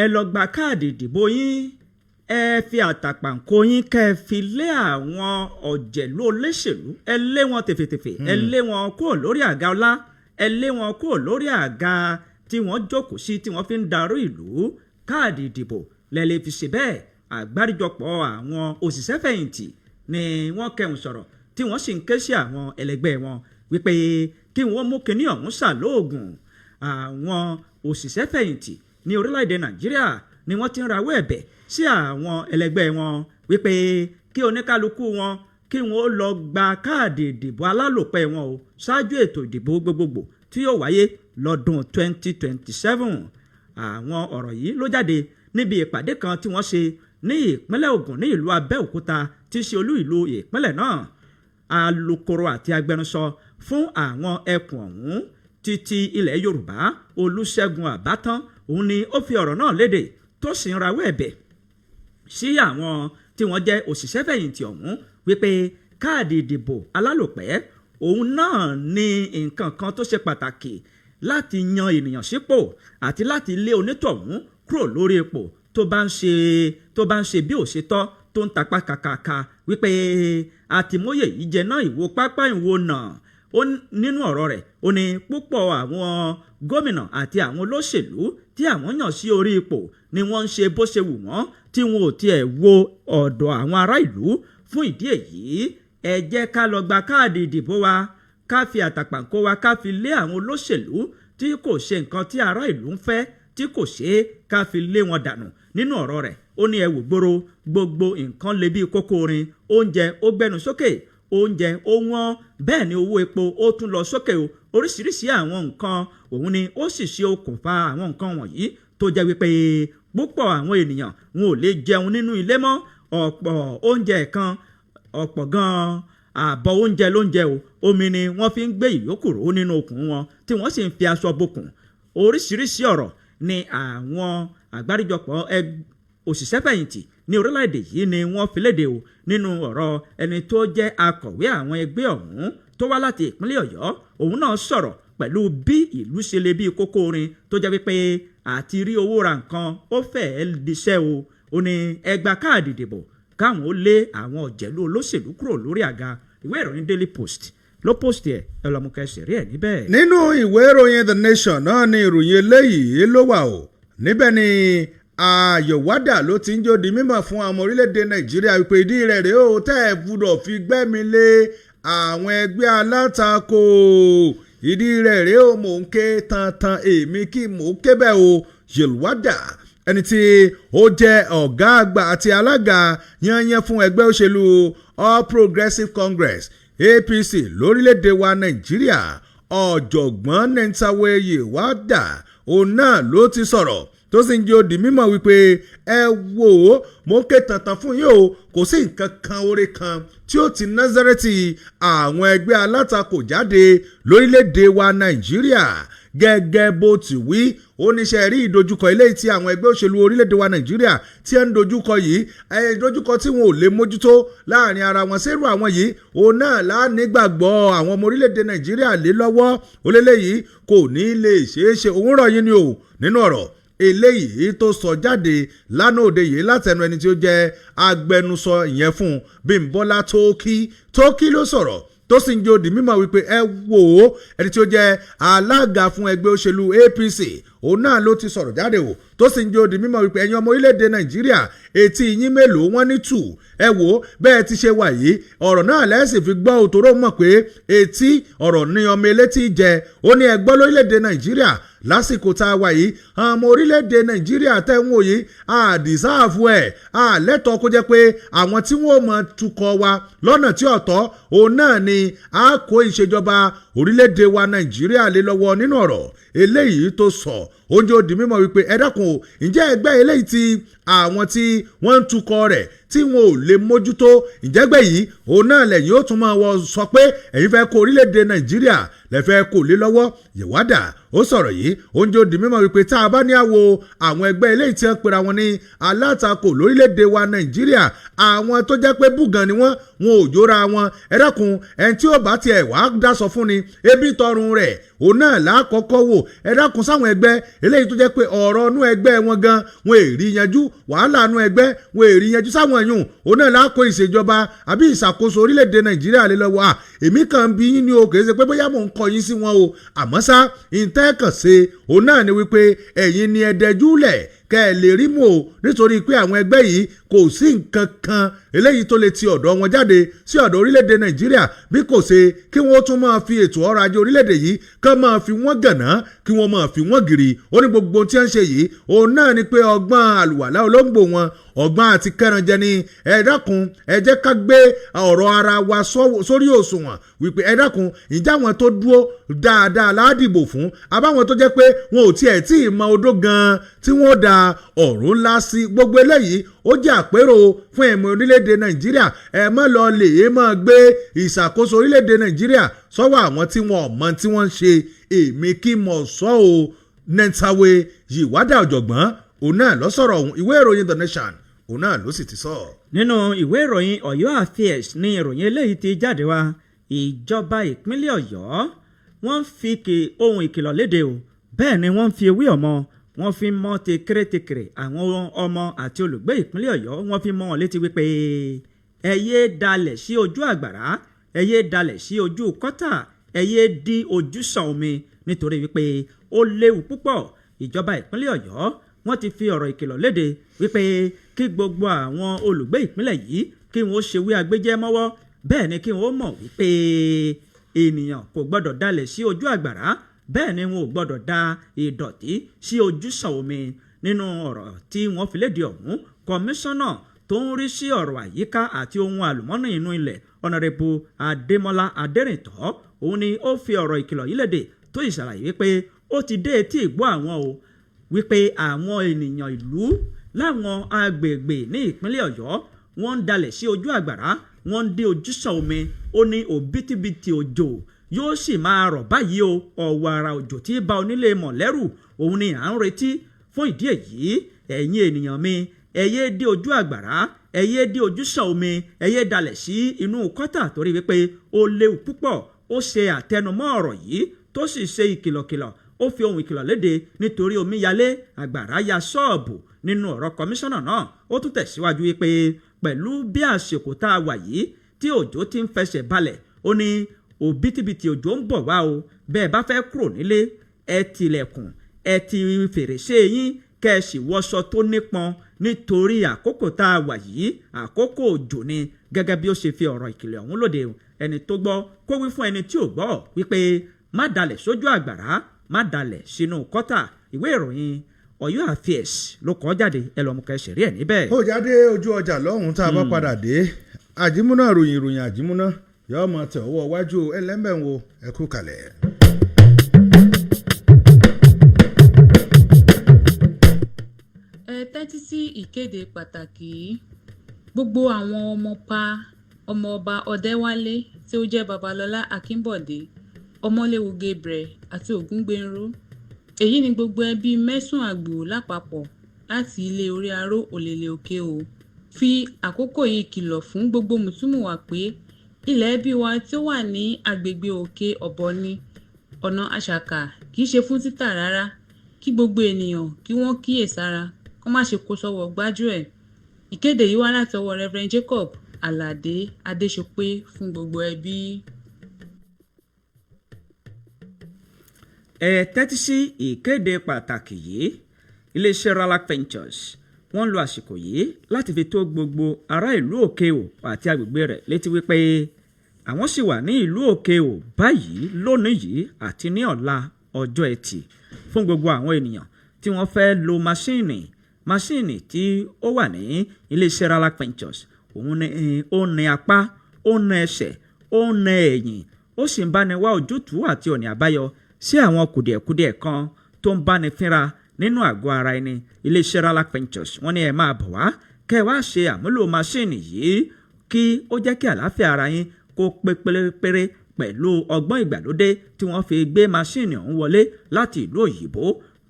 Ẹ lọ gba káàdì ìdìbò yín, ẹ fi àtàpàǹkò yín kẹ́ ẹ fi lé àwọn ọ̀jẹ̀lú olóṣèlú, ẹ lé wọn tèfètèfè, ẹ lé wọn kúrò lórí àga ọlá, ẹ lé wọn kúrò lórí àga tí wọ́n jókòó sí tí wọ́n fi ń darí ìlú. Káàdì ìdìbò lẹ lè fi ṣe bẹ́ẹ̀. Àgbáríjọpọ̀ àwọn òṣìṣẹ́ fẹ̀yìntì ni wọ́n kẹ́hùn sọ̀rọ̀ tí wọ́n sì ń ké sí àwọn ẹlẹgbẹ́ wọn wípé kí wọ́n mú kinní ọ̀hún ṣàlóògùn. Àwọn òṣìṣẹ́ fẹ̀yìntì ní orílẹ̀-èdè Nàìjíríà ni wọ́n ti ń rawọ́ ẹ̀bẹ̀ sí àwọn ẹlẹgbẹ́ wọn wípé kí oníkálukú wọn kí wọ́n lọ gba káàdì ìdìbò alálòpẹ́ wọn o ṣáájú ètò ìdìbò gbogbogbò tí yóò wáyé lọ́dún 2027. Àwọn ọ̀rọ̀ yìí ló jáde níbi ìpàdé kan tí wọ́n ṣe ní ìpínlẹ̀ Ògùn ní ìlú Abẹ́òkúta tí í ṣe olú ìlú ìpínlẹ̀ náà. Alukoro àti agbẹnusọ fún àwọn ẹkùn ọ̀hún títí ilẹ̀ Yorùbá Olúṣẹ́gun Àbátán òun ni ó fi ọ̀rọ̀ náà léde tó sì ń rawọ́ ẹ̀bẹ̀ sí àwọn tí wọ́n jẹ́ òṣìṣẹ́ fẹ̀yìntì ọ̀hún wípé káàdì ìdìbò alálòpẹ́ òun náà ní nǹkan kan tó ṣe pàtàkì láti yan ènìyàn sípò àti láti lé onítọ̀hún kúrò lórí ipò tó bá ń ṣe bí ó ṣe tọ́ tó ń tapá kàkàkà wípé àtìmóye yìí jẹ náà ìwo pápá ìwo náà. Nínú ọ̀rọ̀ rẹ̀ ó ní púpọ̀ àwọn gómìnà àti àwọn olóṣèlú tí àwọn yàn sí orí ipò ni wọ́n ń ṣe bó ṣe wù wọ́n tí wọn ò tiẹ̀ wo ọ̀dọ̀ àwọn ará ìlú. Fún ìdí èyí ẹ jẹ́ ká lọ gba káàdì ìdìbò wa ká fi àtàpàǹkó wa ká fi lé àwọn olóṣèlú tí kò ṣe nǹkan tí ará ìlú ń fẹ́ tí kò ṣe é ká fi lé wọn dànù. Nínú ọ̀rọ̀ rẹ̀ ó ní ẹ wò gbòòrò gbogbo nǹkan le bí kókó orin oúnjẹ ó gbẹnu sókè oúnjẹ ó wọ́n bẹ́ẹ̀ ni owó epo ó tún lọ sókè o oríṣiríṣi àwọn nǹkan òun ni ó sì ṣe okùnfà àwọn nǹkan wọ̀nyí tó jẹ́ wípé púpọ̀ àwọn ènìyàn wọn ò lè jẹun nínú ilé mọ́ ọ̀pọ̀ oúnjẹ kan ọ̀pọ̀ gan-an àbọ̀ oúnjẹ lóúnjẹ o omi ni wọ́n fi ń gbé ìyókù ró nínú okùn wọn tí wọ́n sì ń fi aṣọ bokùn. Oríṣiríṣi ọ̀rọ̀ ni àwọn àgbáríjọpọ̀ òṣìṣẹ́ fẹ̀yìntì ní orílẹ̀-èdè yìí ni wọ́n fi léde o nínú ọ̀rọ̀ ẹni tó jẹ́ akọ̀wé àwọn ẹgbẹ́ ọ̀hún tó wá láti ìpínlẹ̀ Ọ̀yọ́. Òun náà sọ̀rọ̀ pẹ̀lú bí ìlú ṣe le bí kókó orin tó jẹ́ wípé àti rí owó ra nǹkan ó fẹ́ẹ́ diṣẹ́ o. Ó ní ẹ gba káàdì ìdìbò káwọn ó lé àwọn ọ̀jẹ̀lú olóṣèlú kúrò lórí àga. Ìwé ìròyìn Daily Post ló post ẹ̀ ẹ lọ́mú kẹsì rí ẹ̀ níbẹ̀. Nínú ìwé ìròyìn The Nation náà ni ìròyìn eléyìí ló wà o níbẹ̀ ni Àyọ̀wádà ló ti ń jó di mímọ̀ fún àwọn orílẹ̀-èdè Nàìjíríà wípé ìdí rẹ̀ rèé o tẹ́ ẹ̀ gbúdọ̀ fi gbẹ́mi lé àwọn ẹgbẹ́ alátakò ìdí rẹ̀ rèé o mò ń ké tantan èmi kí mò ń ké bẹ́ẹ̀ o Yelwada ẹni tí ó jẹ́ ọ̀gá àgbà àti alága yanyan fún ẹgbẹ́ òṣèlú All Progressives Congress APC lórílẹ̀-èdè wa Nàìjíríà ọ̀jọ̀gbọ́n Nentawe Yelwada òun náà ló ti sọ̀rọ̀ tó sì ń jẹ́ òdì mímọ̀ wípé ẹ wò ó mo ń ké tantan fún yín o kò sí nǹkan kan oore kan tí ó ti Nazareti àwọn ẹgbẹ́ alátakò jáde lórílẹ̀‐èdè wa Nàìjíríà gẹ́gẹ́ bó ti wí oníṣẹ́ rí ìdojúkọ eléyìí tí àwọn ẹgbẹ́ òṣèlú orílẹ̀‐èdè wa Nàìjíríà tí ń dojúkọ yìí ìdojúkọ tí wọn ò lè mójútó láàrin ara wọn sẹ́rù àwọn yìí òun náà lánígbàgbọ́ àwọn ọmọ orílẹ̀‐èdè Nàìjíríà lé lọ́wọ́ olélẹ́yìí kò ní lè ṣeé ṣe òun rọ̀ yín ni o nínú ọ̀rọ̀ eléyìí tó sọ jáde lánàá òde yìí látẹnu ẹni tí ó jẹ́ agbẹnusọ ìyẹn fún Bímbọ́lá Tókí ló sọ̀rọ̀ tó sì ń jẹ́ òdì mímọ̀ wípé ẹ wò ó ẹni tí ó jẹ́ alága fún ẹgbẹ́ òṣèlú APC òun náà ló ti sọ̀rọ̀ jáde o tó sì ń jẹ́ òdì mímọ̀ wípé ẹ̀yin ọmọ orílẹ̀-èdè Nàìjíríà etí yín mélòó wọ́n ní tù ẹ wò ó bẹ́ẹ̀ ti ṣe wà yìí ọ̀rọ̀ náà lẹ́sìn fi gbọ́ òtòrò mọ̀ pé etí ọ̀rọ̀ ní ọmọ elétí jẹ ó ní ẹ gbọ́ lórílẹ̀-èdè Nàìjíríà lásìkò tá a wà yìí ọmọ orílẹ̀-èdè Nàìjíríà tẹ̀wọ̀n yìí àdìsáàfù ẹ̀ àlẹ́tọ̀ kó jẹ́ pé àwọn tí wọ́n mọ̀ tukọ̀ wa lọ́nà tí ọ̀tọ̀ òun náà ni a kó ìṣèjọba orílẹ̀-èdè wa Nàìjíríà lé lọ́wọ́ nínú ọ̀rọ̀ eléyìí tó sọ oúnjẹ òdì mímọ̀ wípé ẹ dákun o ǹjẹ́ ẹgbẹ́ eléyìí tí àwọn tí wọ́n ń tukọ̀ rẹ̀ tí wọn ò lè mójútó ìjẹ́gbẹ́ yìí òun náà lẹ́yìn ó tún máa wọ sọ pé ẹ̀yin fẹ́ kó orílẹ̀-èdè Nàìjíríà lẹ́fẹ́ kò lé lọ́wọ́ Yẹ̀wádà ó sọ̀rọ̀ yìí oúnjẹ òdì mímọ̀ wípé tá a bá ní àwo àwọn ẹgbẹ́ eléyìí tí wọ́n pera wọn ní alátakò lórílẹ̀-èdè wa Nàìjíríà àwọn tó jẹ́ pé búgan ni wọ́n ò jóra wọn ẹ dákun ẹni tí ó bá tiẹ̀ wá dásọ fún ni ebi tọrùn rẹ̀ òun náà lákọ̀ọ́kọ́ wò ẹ dákun sáwọn ẹgbẹ́ eléyìí tó jẹ́ pé ọ̀rọ̀ inú ẹgbẹ́ wọn gan wọn èrí yanjú wàhálà inú ẹgbẹ́ wọn èrí yanjú sáwọn ẹ̀yùn òun náà lákò ìṣèjọba àbí ìṣàkóso orílẹ̀-èdè Nàìjíríà lé lọ́wọ́ èmi kàn bí yín ni o kì í ṣe pé bóyá mò ń kọ yín sí wọn o àmọ́ sá ìtẹ́kàn ṣe òun náà ni wípé ẹ̀yin ni ẹ̀dẹ́júlẹ̀ kẹ́ ẹ lè rí mọ̀ o nítorí pé àwọn ẹgbẹ́ yìí kò sí nǹkan kan eléyìí tó lè ti ọ̀dọ̀ wọn jáde sí ọ̀dọ̀ orílẹ̀-èdè Nàìjíríà bí kò ṣe kí wọ́n tún máa fi ètò ọrọ̀ ajé orílẹ̀-èdè yìí kán máa fi wọ́n gànà kí wọ́n máa fi wọ́n gìrì ó ní gbogbo tí wọ́n ń ṣe yìí òun náà ni pé ọgbọ́n àlùwàlá olóńgbò wọn ọgbọ́n àti kẹrànjẹ ni ẹ dákun ẹ jẹ́ ká gbé ọ̀rọ̀ ara wa sórí òṣùwọ̀n wípé ẹ dákun ìjà wọn tó dúró dáadáa ládìbò fún abáwọn tó jẹ́ pé wọn ò tiẹ̀ tí ì mọ odó gan-an tí wọ́n da ọ̀run ńlá sí gbogbo eléyìí ó jẹ́ àpérò fún ẹ̀mí orílẹ̀-èdè Nàìjíríà ẹ má lọ lè é máa gbé ìṣàkóso orílẹ̀-èdè Nàìjíríà sọ́wọ́ àwọn tí wọn ò mọ tí wọ́n ń ṣe èmi kí mo sọ o Nentawe Yìwádà ọ̀jọ̀gbọ́n òun náà lọ sọ̀rọ̀ ọ̀hún ìwé ìròyìn The Nation òun náà ló sì ti sọ. nínú ìwé ìròyìn Ọ̀yọ́ Affairs ní ìròyìn eléyìí ti jáde wá ìjọba ìpínlẹ̀ Ọ̀yọ́ wọ́n fi ohun ìkìlọ̀ léde o bẹ́ẹ̀ ni wọ́n fi ewé ọmọ wọ́n fi mọ́ tekeretekere àwọn ọmọ àti olùgbé ìpínlẹ̀ Ọ̀yọ́ wọ́n fi mọ́ wọn létí wípé ẹ yé dalẹ̀ sí ojú àgbàrá ẹ yé dalẹ̀ sí ojú kọ́tà ẹ yé dí ojúsàn omi nítorí wípé ó léwu púpọ̀ ìjọba ìpínlẹ̀ Ọ̀yọ́ wọ́n ti fi ọ̀rọ̀ ìkìlọ̀ léde wípé kí gbogbo àwọn olùgbé ìpínlẹ̀ yìí kí wọ́n ṣe wí agbẹ́jẹ́ mọ́wọ́ bẹ́ẹ̀ ni kí wọ́n mọ̀ wípé ènìyàn kò gbọ́dọ̀ dalẹ̀ sí ojú àgbàrá bẹ́ẹ̀ ni wọn ò gbọ́dọ̀ da ìdọ̀tí sí ojúsàn omi nínú ọ̀rọ̀ tí wọ́n fi léde ọ̀hún kọmíṣánná tó ń rí sí ọ̀rọ̀ àyíká àti ohun àlùmọ́nì inú ilẹ̀ ọ̀nàrẹ́bù Adémọ́lá Adẹ́rìntọ́ òun ni ó fi ọ̀rọ̀ ìkìlọ̀ yìí léde tó ìṣàlàyé wípé ó ti dé etí ìgbọ́ àwọn o wípé àwọn ènìyàn ìlú láwọn agbègbè ní ìpínlẹ̀ Ọ̀yọ́ wọ́n ń dalẹ̀ sí ojú àgbàrá wọ́n ń dé ojúsàn omi ó ní òbítíbitì òjò yóò sì máa rọ̀ báyìí o ọ̀wàrà òjò tí bá onílé mọ̀lẹ́rù òun ni à ń retí fún ìdí èyí ẹ̀yin ènìyàn mi ẹ yé dé ojú àgbàrá ẹ yé dé ojúsàn omi ẹ yé dalẹ̀ sí inú kọ́tà torí wípé ó léwu púpọ̀ ó ṣe àtẹnumọ́ ọ̀rọ̀ yìí tó sì ṣe ìkìlọ̀kìlọ̀ ó fi ohun ìkìlọ̀ léde nítorí omíyalé àgbàrá ya ṣọ́ọ̀bù nínú ọ̀rọ̀ kọmíṣánná náà ó tún tẹ̀síwájú wípé pẹ̀lú bí àsìkò tá a wà yìí tí òjò ti ń fẹsẹ̀ balẹ̀ ó ní òbítíbitì òjò ń bọ̀ wá o bẹ́ẹ̀ bá fẹ́ kúrò nílé ẹ tilẹ̀kùn ẹ ti fèrèsé yín kẹ́ ẹ sì wọṣọ tó nípọn nítorí àkókò tá a wà yìí àkókò òjò ni gẹ́gẹ́ bí ó ṣe fi ọ̀rọ̀ ìkìlọ̀ ọ̀hún lóde ẹni tó gbọ́ kó wí fún ẹni tí ò gbọ́ wípé má dalẹ̀ sójú àgbàrá má dalẹ̀ sínú kọ́tà ìwé ìròyìn Ọ̀yọ́ Affairs ló kọ jáde ẹlọmọkẹ ṣẹ̀rí ẹ̀ níbẹ̀. ó jáde ojú ọjà lọ́hùn tá a bá padà dé àjímúná ìròyìn àjímúná yóò máa tẹ̀ ọwọ́ wájú ẹlẹ́mbẹ̀wò ẹ̀kú kalẹ̀. ẹ tẹ́tí sí ìkéde pàtàkì gbogbo àwọn ọmọọba Ọdẹ́wálé tí ó jẹ́ Babalọ́lá Akínbọ̀dé Ọmọléwu Gabriel àti Ògúngbẹ̀nró èyí ni gbogbo ẹbí Mẹ́sùn Àgbò lápapọ̀ láti ilé orí aró Òlèlè Òkè o fi àkókò yìí kìlọ̀ fún gbogbo mùtúmùwà pé ilẹ̀ ẹbí wa tí ó wà ní agbègbè Òkè Ọ̀bọ̀ni ọ̀nà Àṣàkà kìí ṣe fún títà rárá kí gbogbo ènìyàn kí wọ́n kíyèsára kó má ṣe kó sọ́wọ́ gbájúẹ̀. Ìkéde yìí wá láti ọwọ́ Rev Jacob Aládé Adéṣọpé fún gbogbo ẹbí. ẹ tẹ́tí sí ìkéde pàtàkì yìí iléeṣẹ́ Ralac Ventures wọ́n lo àsìkò yìí láti fi tó gbogbo ará ìlú Òkè-Ò àti agbègbè rẹ̀ létí wípé àwọn sì wà ní ìlú Òkè-Ò báyìí lónìí yìí àti ní ọ̀la ọjọ́ Ẹtì fún gbogbo àwọn ènìyàn tí wọ́n fẹ́ lo máṣíìnì tí ó wà ní iléeṣẹ́ Ralac Ventures òun ni ó ní apá ó ní ẹsẹ̀ ó ní ẹ̀yìn ó sì ń bá ní wá ojútùú àti ọ̀nà àbáyọ sí àwọn kùdìẹ̀kudiẹ kan tó ń bá ní fínra nínú àgọ́ ara ẹni iléeṣẹ́ Ralac Ventures wọ́n ní ẹ máa bọ̀ wá kẹ́ ẹ wá ṣe àmúlò máṣíìnì yìí kí ó jẹ́ kí àlàáfíà ara yín kó pé pérépéré pẹ̀lú ọgbọ́n ìgbàlódé tí wọ́n fi gbé máṣíìnì ọ̀hún wọlé láti ìlú òyìnbó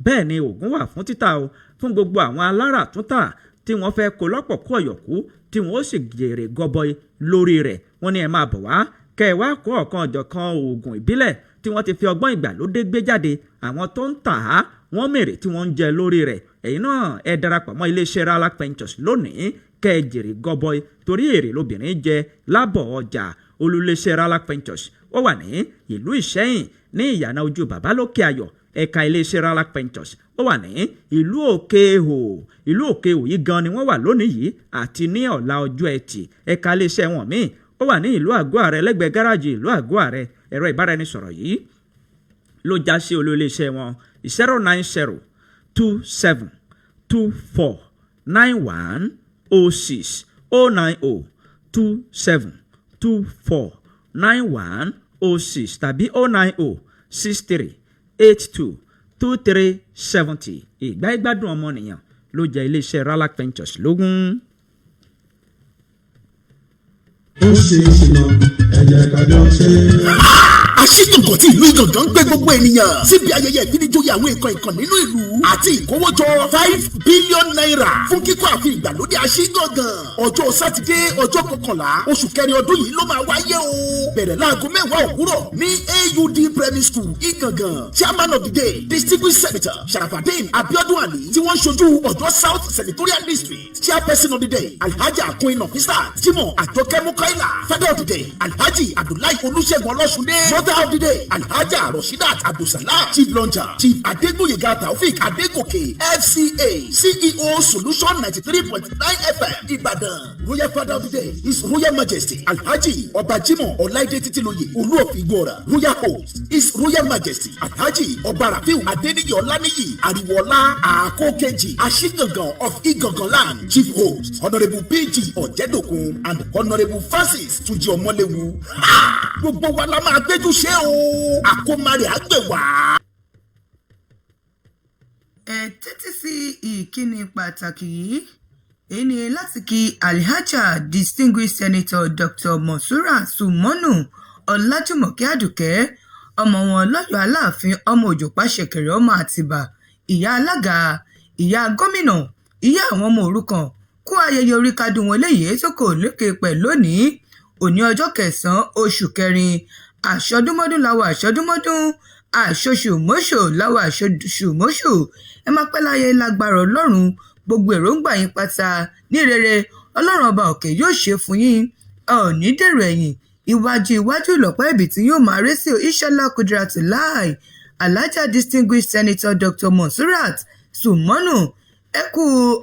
bẹ́ẹ̀ ni oògùn wà fún títà o fún gbogbo àwọn alára túntà tí wọ́n fẹ́ kó lọ́pọ̀ kó ọ̀yọ̀kú tí wọ́n ó sì jèrè gọbọi lórí rẹ̀ wọ́n ní ẹ máa bọ̀ wá kẹ́ ẹ wá kó ọ̀kan ọ̀jọ̀kan oògùn ìbílẹ̀ tí wọ́n ti fi ọgbọ́n ìgbàlódé gbé jáde àwọn tó ń tà á wọ́n mèrè tí wọ́n ń jẹ lórí rẹ̀ ẹ̀yin náà ẹ darapọ̀ mọ́ iléeṣẹ́ Ralac Ventures lónìí kẹ́ ẹ jèrè gọbọi torí èrè lobìnrin jẹ lábọ̀ ọjà olùléṣẹ́ Ralac Ventures ó wà ní ìlú Ìṣẹ́yìn ní ìyànà ojú Babalókè Ayọ̀ ẹ̀ka iléeṣẹ́ Ralac Ventures ó wà ní ìlú Òkè-Èhò yìí gan ni wọ́n wà lónìí yìí àti ní ọ̀la ọjọ́ Ẹtì ẹ̀ka iléeṣẹ́ wọn míì ó wà ní ìlú Àgọ́ Àrẹ lẹ́gbẹ̀ẹ́ gáràjì ìlú Àgọ́ Àrẹ ẹ̀rọ ìbáraẹnisọ̀rọ̀ yìí ló já sí olú iléeṣẹ́ wọn 090249106 tàbí 09063822370 ìgbà ìgbádùn ọmọnìyàn ló jẹ́ iléeṣẹ́ Ralac Ventures lógún. ó ṣe é ṣe lọ ẹ̀jẹ̀ kájọ ṣe é. aṣíjùkọ̀ tí ìlú Ìgàngán gbé gbogbo ènìyàn síbi ayẹyẹ ìfinijóyè àwọn ìkàn nínú ìlú àti ìkówójọ 5 billion naira fún kíkọ́ àfi ìgbàlódé aṣígàngán ọjọ́ sátidé ọjọ́ 11 oṣù kẹrin ọdún yìí ló máa wáyé o bẹ̀rẹ̀ láago 10 òwúrọ̀ ní AUD Primary School Ìgàngán chairman of the day distinguished senator Sharafadeen Abiodun Ali tí wọ́n ṣojú Ọ̀dọ́ South Senatorial District chairperson of the day Alhaja Queen of Islam Jimoh Àjọkẹ́ Mukaila father of the day Alhaji Abdullahi Olúṣẹ́gun Ọlọ́ṣundé mother of the day Alhaja Rashidat Abdulsalam chief launcher Chief Adegboyega Taofik Adegoke FCA CEO Solution 93.9 FM Ibadan royal father of the day His Royal Majesty Alhaji Ọba Jimoh Ọláìdé Títílóyè Olúọ̀fìgbọ̀rà royal host His Royal Majesty Alhaji Ọba Rafiu Adeniyi Ọláníyì Ariwoọlá Àkókèjì Aṣígàngán of Ìgàngán land chief host Honourable PG Ọ̀jẹ̀dòkun and Honourable Francis Túnjí Ọmọléwu gbogbo wa la máa gbẹ́jú ṣe o àkómarè àgbẹ̀wá. ẹ tẹ́tí sí ìkíni pàtàkì yìí èyí ni láti kí Alhaja distinguished senator Dr. Monsura Sumonu Ọlájùmọ̀kẹ́ Àdùkẹ́ ọmọ wọn lọ́yọ̀ọ́ Aláàfin ọmọ Òjòpá ṣẹ̀kẹ̀rẹ̀ ọmọ Àtìbà ìyá alága ìyá gómìnà ìyá àwọn ọmọ òrukàn kú ayẹyẹ orí kádùn wọn léyìí tó kò lékè pẹ̀ lónìí òní ọjọ́ 9 oṣù kẹrin àṣọdúnmọ́dún láwọ̀ àṣọdúnmọ́dún àṣoṣùmọ́ṣù láwọ̀ àṣoṣùmọ́ṣù ẹ máa pẹ́ láyé lágbára Ọlọ́run gbogbo èròǹgbà yín pátá ní rere Ọlọ́run ọba òkè yóò ṣe fún yín ọ̀ọ́nì dèrò ẹ̀yìn iwájú ìlọ́pọ̀ ẹ̀bì tí yóò máa ré sí Inshallah Kudratullah Alhaja distinguished senator Dr. Monsurat Sumonu ẹ kú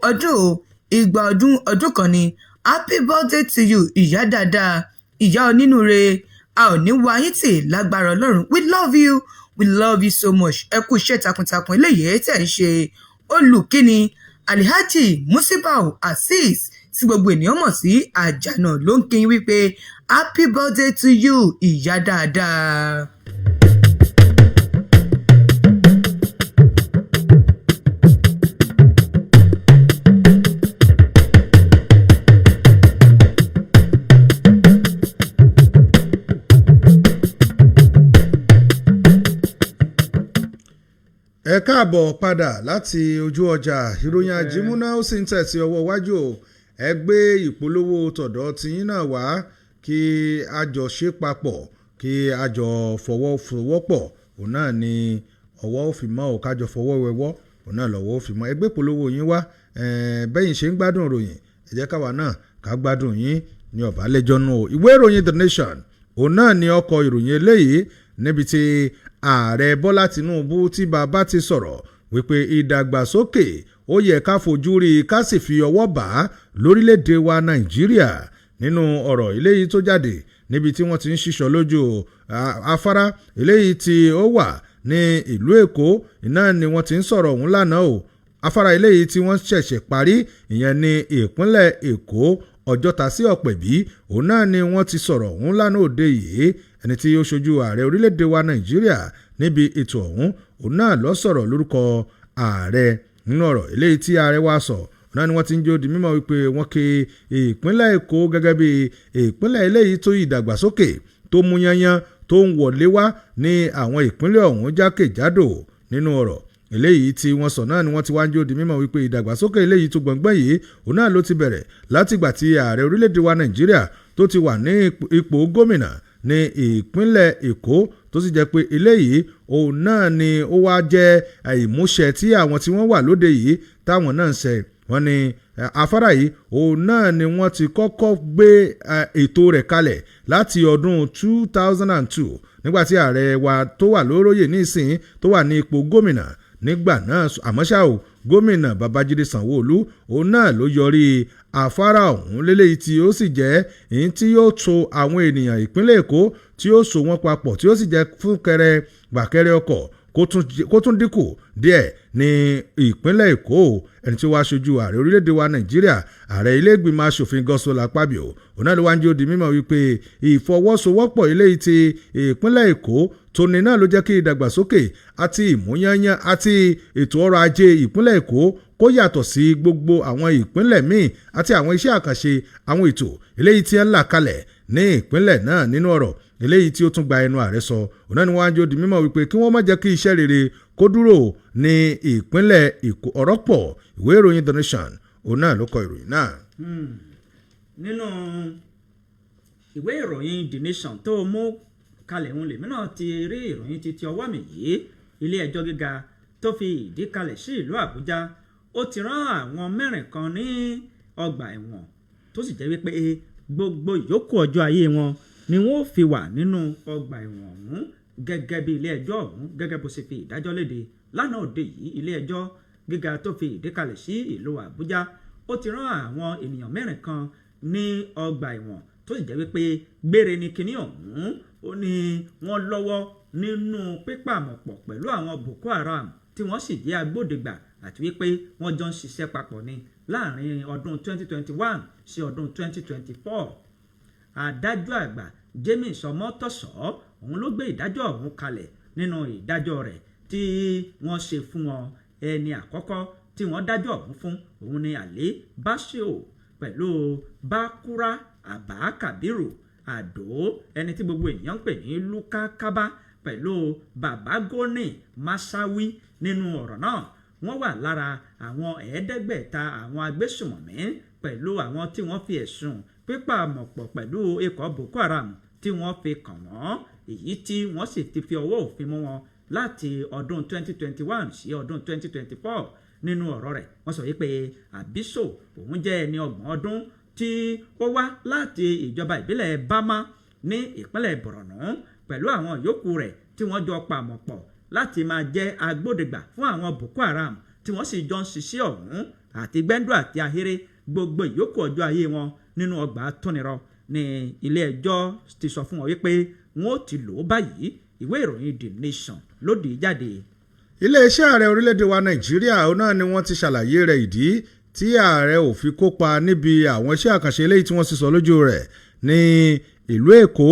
ọdún ìgbà ọdún kan ni happy birthday to you ìyá dáadáa ìyá onínúure a ò ní wá yín tì lágbára Ọlọ́run we love you so much ẹ kú iṣẹ́ takuntakun eléyìí tẹ̀ ń ṣe olùkíni Alhaji Musibau Azeez tí gbogbo ènìyàn mọ̀ sí Àjànà ló ń kí yín wípé happy birthday to you ìyá dáadáa. ẹ káàbọ̀ padà láti ojú ọjà ìròyìn àjímúná ó sì ń tẹ̀sí ọwọ́ iwájú o ẹ gbé ìpolówó tọ̀dọ̀ tiyín náà wá kí a jọ ṣe papọ̀ kí a jọ fọwọ́pọ̀ òun náà ni ọwọ́ ò fi mọ́ ò kájọ fọwọ́ wẹwọ́ òun náà lọ́wọ́ ò fi mọ́ ẹ gbé ìpolówó yín wá bẹ́yìn ṣe ń gbádùn ìròyìn ẹ jẹ́ káwa náà ká gbádùn yín ní ọ̀bálẹ́jọ́ nù o ìwé ìròyìn The Nation òun náà ni ọkọ̀ ìròyìn eléyìí níbi tí ààrẹ Bọ́lá Tinubu tí bàbá ti sọ̀rọ̀ wípé ìdàgbàsókè ó yẹ ká fojú rí ká sì fi ọwọ́ bá lórílẹ̀‐èdè wa Nàìjíríà nínú ọ̀rọ̀ eléyìí tó jáde níbi tí wọ́n ti ń ṣíṣọ lójú afárá eléyìí tí ó wà ní ìlú Èkó iná ni wọ́n ti ń sọ̀rọ̀ ọ̀hún lánàá o afárá eléyìí tí wọ́n ṣẹ̀ṣẹ̀ parí ìyẹn ní ìpínlẹ̀ Èkó Ọjọ́ta sí Ọ̀pẹ̀bí òun náà ni wọ́n ti sọ̀rọ̀ ọ̀hún lánàá òde yìí ẹni tí ó ṣojú ààrẹ orílẹ̀-èdè wa Nàìjíríà níbi ètò ọ̀hún òun náà ló sọ̀rọ̀ lórúkọ ààrẹ nínú ọ̀rọ̀ eléyìí tí ààrẹ wa sọ náà ni wọ́n ti ń jó di mímọ̀ wípé wọ́n ké ìpínlẹ̀ Èkó gẹ́gẹ́ bí ìpínlẹ̀ eléyìí tó ìdàgbàsókè tó mú yanyan tó ń wọlé wá ní àwọn ìpínlẹ̀ ọ̀hún jákèjádò nínú ọ̀rọ̀ eléyìí tí wọ́n sọ náà ni wọ́n ti wá ń jó di mímọ̀ wípé ìdàgbàsókè eléyìí tó gbọ̀ngbọ̀n yìí òun náà ló ti bẹ̀rẹ̀ látìgbà tí ààrẹ orílẹ̀-èdè wa Nàìjíríà tó ti wà ní ipò gómìnà ní ìpínlẹ̀ Èkó tó sì jẹ́ pé eléyìí òun náà ni ó wá jẹ́ ìmúṣẹ tí àwọn tí wọ́n wà lóde yìí táwọn náà ń ṣe wọ́n ní afárá yìí òun náà ni wọ́n ti kọ́kọ́ gbé ètò rẹ̀ kalẹ̀ láti ọdún 2002 nígbàtí ààrẹ wa tó wà lóróyè nísìnyí tó wà ní ipò gómìnà nígbà náà àmọ́ ṣá o gómìnà Babájídé Sanwó-Olú òun náà ló yọrí afárá ọ̀hún lélẹ́yìí tí ó sì jẹ́ èyí tí yóò so àwọn ènìyàn ìpínlẹ̀ Èkó tí ó so wọ́n papọ̀ tí ó sì jẹ́ fúnkẹrẹ gbàkẹrẹ ọkọ̀ kó tún dínkù díẹ̀ ní ìpínlẹ̀ Èkó ẹni tí ó wá ṣojú ààrẹ orílẹ̀-èdè wa Nàìjíríà ààrẹ ilé ìgbìmọ̀ asòfin Godswill Akpabio òun náà ló wá ń jẹ́ ó di mímọ̀ wípé ìfọwọ́sowọ́pọ̀ eléyìí ti ìpínlẹ̀ Èkó tóní náà ló jẹ́ kí ìdàgbàsókè àti ìmúyányán àti ètò ọrọ̀ ajé ìpínlẹ̀ Èkó kó yàtọ̀ sí gbogbo àwọn ìpínlẹ̀ míì àti àwọn iṣẹ́ àkànṣe àwọn ètò eléyìí tí ń là kalẹ̀ ní ìpínlẹ̀ náà nínú ọ̀rọ̀ eléyìí tí ó tún gba ẹnu ààrẹ sọ òun náà ni wọ́n á jó di mímọ̀ wípé kí wọ́n má jẹ́ kí iṣẹ́ rere kó dúró ní ìpínlẹ̀ Èkó ọ̀rọ̀ pọ̀ ìwé ìròyìn The Nation òun náà ló kọ ìròyìn náà. nínú ìwé ìròyìn The Nation tó mú kalẹ̀ òun lèmi náà ti rí ìròyìn títí ọwọ́ mi yìí ilé ẹjọ́ gíga tó fi ìdí kalẹ̀ sí ìlú Àbújá ó ti rán àwọn mẹ́rin kan ní ọgbà ẹ̀wọ̀n tó sì jẹ́ wípé gbogbo ìyókù ọjọ́ ayé wọn ni wọ́n fi wà nínú ọgbà ẹ̀wọ̀n ọ̀hún gẹ́gẹ́ bí ilé ẹjọ́ ọ̀hún gẹ́gẹ́ bó ṣe fi ìdájọ́ léde lánàá òde yìí ilé ẹjọ́ gíga tó fi ìdí kalẹ̀ sí ìlú Àbújá ó ti rán àwọn ènìyàn mẹ́rin kan ní ọgbà ẹ̀wọ̀n tó sì jẹ́ wípé gbére ni kinní ọ̀hún ó ní wọ́n lọ́wọ́ nínú pípàmọ̀pọ̀ pẹ̀lú àwọn Boko Haram tí wọ́n sì jẹ́ agbódegbà àti wípé wọ́n jọ ń ṣiṣẹ́ papọ̀ ní láàrin ọdún 2021 sí ọdún 2024 adájọ́ àgbà James Ọmọ́tọ́sọ́ òun ló gbé ìdájọ́ ọ̀hún kalẹ̀ nínú ìdájọ́ rẹ̀ tí wọ́n ṣe fún wọn ẹni àkọ́kọ́ tí wọ́n dájọ́ ọ̀hún fún òun ni Ali Bashir pẹ̀lú Bakura Abba Kabiru Àdó ẹni tí gbogbo èèyàn ń pè ní Luka Kaba pẹ̀lú Babagoni Masawi nínú ọ̀rọ̀ náà wọ́n wà lára àwọn 500 àwọn agbésùmọ̀mí pẹ̀lú àwọn tí wọ́n fi ẹ̀sùn pípàmọ̀pọ̀ pẹ̀lú ikọ̀ Boko Haram tí wọ́n fi kàn wọ́n èyí tí wọ́n sì ti fi ọwọ́ òfin mú wọn láti ọdún 2021 sí ọdún 2024 nínú ọ̀rọ̀ rẹ̀ wọ́n sọ wípé Abiso òun jẹ́ ẹni 30 ọdún tí ó wá láti ìjọba ìbílẹ̀ Bama ní ìpínlẹ̀ Borno pẹ̀lú àwọn yòókù rẹ̀ tí wọ́n jọ pàmọ̀pọ̀ láti máa jẹ́ agbódegbà fún àwọn Boko Haram tí wọ́n sì jọ ń ṣiṣẹ́ ọ̀hún àti gbẹ́ndú àti ahéré gbogbo ìyókù ọjọ́ ayé wọn nínú ọgbà tónirọ ní ilé ẹjọ́ ti sọ fún wọn wípé wọn ò ti lò ó báyìí ìwé ìròyìn The Nation ló dì í jáde. iléeṣẹ́ ààrẹ orílẹ̀-èdè wa Nàìjíríà náà ni wọ́n ti ṣàlàyé rẹ̀ ìdí tí ààrẹ ò fi kópa níbi àwọn iṣẹ́ àkànṣe eléyìí tí wọ́n sì sọ lójú rẹ̀ ní ìlú Èkó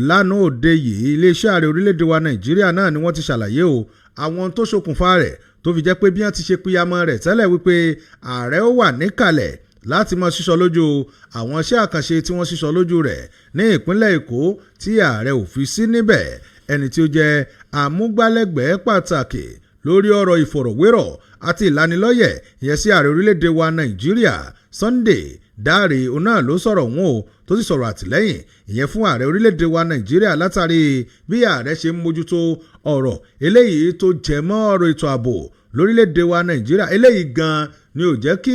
lánàá òde yìí iléeṣẹ́ ààrẹ orílẹ̀-èdè wa Nàìjíríà náà ni wọ́n ti ṣàlàyé o àwọn tó ṣokùnfà rẹ̀ tó fi jẹ́ pé bí wọ́n ti ṣe píyamọ́ rẹ̀ tẹ́lẹ̀ wípé ààrẹ ó wà níkàlẹ̀ láti máa ṣíṣọ lójú àwọn iṣẹ́ àkànṣe tí wọ́n ṣíṣọ lójú rẹ̀ ní ìpínlẹ̀ Èkó tí ààrẹ ò fi sí níbẹ̀ ẹni tí ó jẹ́ amúgbálẹ́gbẹ̀ẹ́ pàtàkì lórí ọ̀rọ̀ ìfọ̀rọ̀wérọ̀ àti ìlanilọ́yẹ̀ ìyẹn sí ààrẹ orílẹ̀-èdè wa Nàìjíríà Sunday Dáre òun náà ló sọ̀rọ̀ wọn o tó sì sọ̀rọ̀ àtìlẹ́yìn ìyẹn fún ààrẹ orílẹ̀-èdè wa Nàìjíríà látàrí bí ààrẹ ṣe ń mójútó ọ̀rọ̀ eléyìí tó jẹ mọ́ ọ̀rọ̀ ètò ààbò lórílẹ̀-èdè wa Nàìjíríà eléyìí gan-an ni ò jẹ́ kí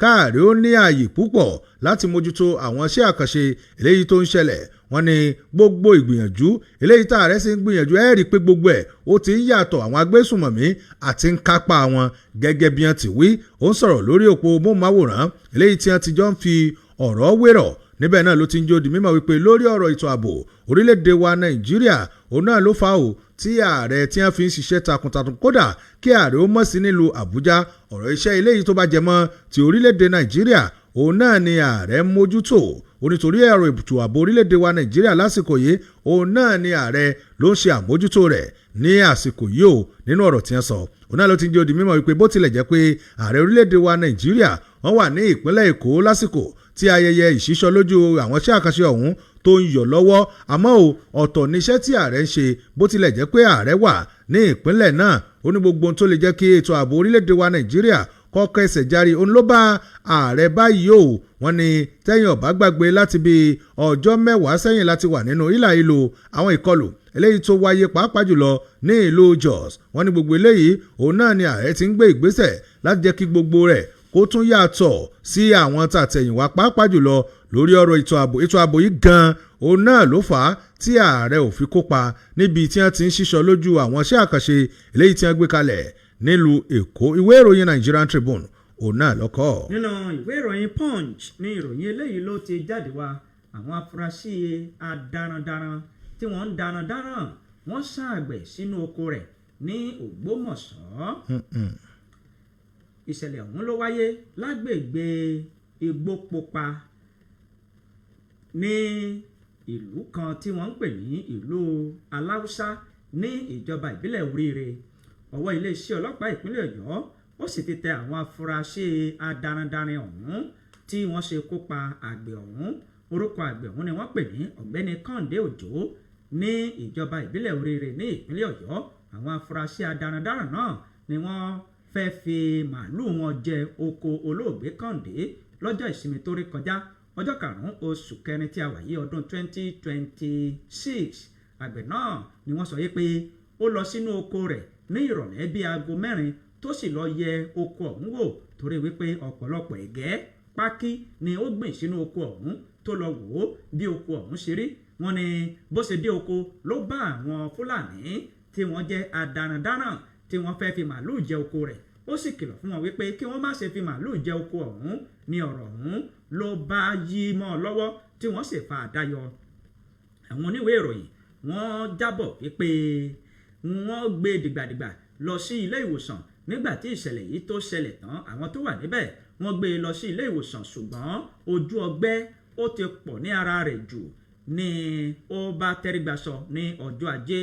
káàrẹ ó ní ààyè púpọ̀ láti mójútó àwọn iṣẹ́ àkànṣe eléyìí tó ń ṣẹlẹ̀ wọ́n ní gbogbo ìgbìyànjú eléyìí tá ààrẹ sì ń gbìyànjú ẹ rí i pé gbogbo ẹ̀ ó ti ń yàtọ̀ àwọn agbésùmọ̀mí àti ń kápá wọn gẹ́gẹ́ bí wọ́n ti wí ó ń sọ̀rọ̀ lórí òpó móhùnmáwòrán eléyìí tí wọ́n ti jọ ń fi ọ̀rọ̀ wérọ̀ níbẹ̀ náà ló ti ń jó di mímọ̀ wípé lórí ọ̀rọ̀ ètò ààbò orílẹ̀-èdè wa Nàìjíríà òun náà ló fà ó tí ààrẹ tí wọ́n fi ń ṣiṣẹ́ takuntakun kódà kí ààrẹ ó mọ̀ sí nílùú Àbújá ọ̀rọ̀ iṣẹ́ eléyìí tó bá jẹ mọ́ ti orílẹ̀-èdè Nàìjíríà òun náà ni ààrẹ ń mójútó onítorí ẹ̀rọ ètò ààbò orílẹ̀-èdè wa Nàìjíríà lásìkò yìí òun náà ni ààrẹ ló ń ṣe àmójútó rẹ̀ ní àsìkò yìí o nínú ọ̀rọ̀ tí wọ́n sọ òun náà ló ti ń jẹ́ ó di mímọ̀ wípé bó tilẹ̀ jẹ́ pé ààrẹ orílẹ̀-èdè wa Nàìjíríà wọ́n wà ní ìpínlẹ̀ Èkó lásìkò tí ayẹyẹ ìṣísọ lójú àwọn iṣẹ́ àkànṣe ọ̀hún tó ń yọ̀ lọ́wọ́ àmọ́ o ọ̀tọ̀ níṣẹ́ tí ààrẹ ń ṣe bó tilẹ̀ jẹ́ pé ààrẹ wà ní ìpínlẹ̀ náà ó ní gbogbo ohun tó lè jẹ́ kí ètò ààbò orílẹ̀-èdè wa Nàìjíríà kọ́kọ́ ẹsẹ̀ járí òun ló bá ààrẹ báyìí o wọ́n ní tẹ́yìn ọ̀bá gbàgbé láti bí ọjọ́ 10 sẹ́yìn láti wà nínú ìlà ìlò àwọn ìkọlù eléyìí tó wáyé pàápàá jùlọ ní ìlú Jos wọ́n ní gbogbo eléyìí òun náà ni ààrẹ ti ń gbé ìgbésẹ̀ láti jẹ́ kí gbogbo rẹ̀ kó tún yàtọ̀ sí àwọn tàtẹ̀yìnwá pàápàá jùlọ lórí ọ̀rọ̀ ètò ààbò yìí gan-an òun náà ló fà á tí ààrẹ ò fi kópa níbi tí wọ́n ti ń ṣíṣọ lójú àwọn iṣẹ́ àkànṣe eléyìí tí wọ́n gbé kalẹ̀ nílùú Èkó. Ìwé ìròyìn Nigerian Tribune òun náà lọ́kọ́. nínú ìwé ìròyìn Punch ní ìròyìn eléyìí ló ti jáde wá àwọn afurasí adarandaran tí wọ́n ń darandaran wọ́n ṣàgbẹ̀ sínú oko rẹ̀ ní Ògbómọ̀ṣọ́. ìṣẹ̀lẹ̀ ọ̀hún ló wáyé lágbègbè Igbópopa ní ìlú kan tí wọ́n ń pè ní ìlú Aláùsá ní ìjọba ìbílẹ̀ Oríire. ọwọ́ iléeṣẹ́ ọlọ́pàá ìpínlẹ̀ Ọ̀yọ́ ó sì ti tẹ àwọn afurasí adarandaran ọ̀hún tí wọ́n ṣe kó pa àgbẹ̀ ọ̀hún. orúkọ àgbẹ̀ ọ̀hún ni wọ́n pè ní ọ̀gbẹ́ni Kọ́ndé Òjó ní ìjọba ìbílẹ̀ Oríire ní ìpínlẹ̀ Ọ̀yọ́. àwọn afurasí adarandaran náà ni wọ́n fẹ́ fi màálù wọn jẹ oko olóògbé Kọ́ndé lọ́jọ́ ìsinmi tó rí kọjá ọjọ́ 5 oṣù kẹrin tí a wà yí ọdún 2026. àgbẹ̀ náà ni wọ́n sọ yé pé ó lọ sínú oko rẹ̀ ní ìrọ̀lẹ́ bíi aago 4 tó sì lọ yẹ oko ọ̀hún wò torí wípé ọ̀pọ̀lọpọ̀ ẹ̀gẹ́ pákí ni ó gbìn sínú oko ọ̀hún tó lọ wò ó bí oko ọ̀hún ṣe rí. wọ́n ní bó ṣe dé oko ló bá àwọn Fúlàní tí wọ́n jẹ́ adarandaran tí wọ́n fẹ́ fi màálù jẹ oko rẹ̀. ó sì kìlọ̀ fún wọn wípé kí wọ́n má ṣe fi màálù jẹ oko ọ̀hún ní ọ̀rọ̀ ọ̀hún ló bá yí mọ́ ọ lọ́wọ́ tí wọ́n sì fa àdá yọ. àwọn oníwèé ìròyìn wọ́n jábọ̀ wípé wọ́n gbé dìgbàdìgbà lọ sí ilé ìwòsàn nígbà tí ìṣẹ̀lẹ̀ yìí tó ṣẹlẹ̀ tán àwọn tó wà níbẹ̀ wọ́n gbé e lọ sí ilé ìwòsàn ṣùgbọ́n ojú ọgbẹ́ ó ti pọ̀ ní ara rẹ̀ jù ní ó bá tẹrígbàsọ ní ọjọ́ ajé.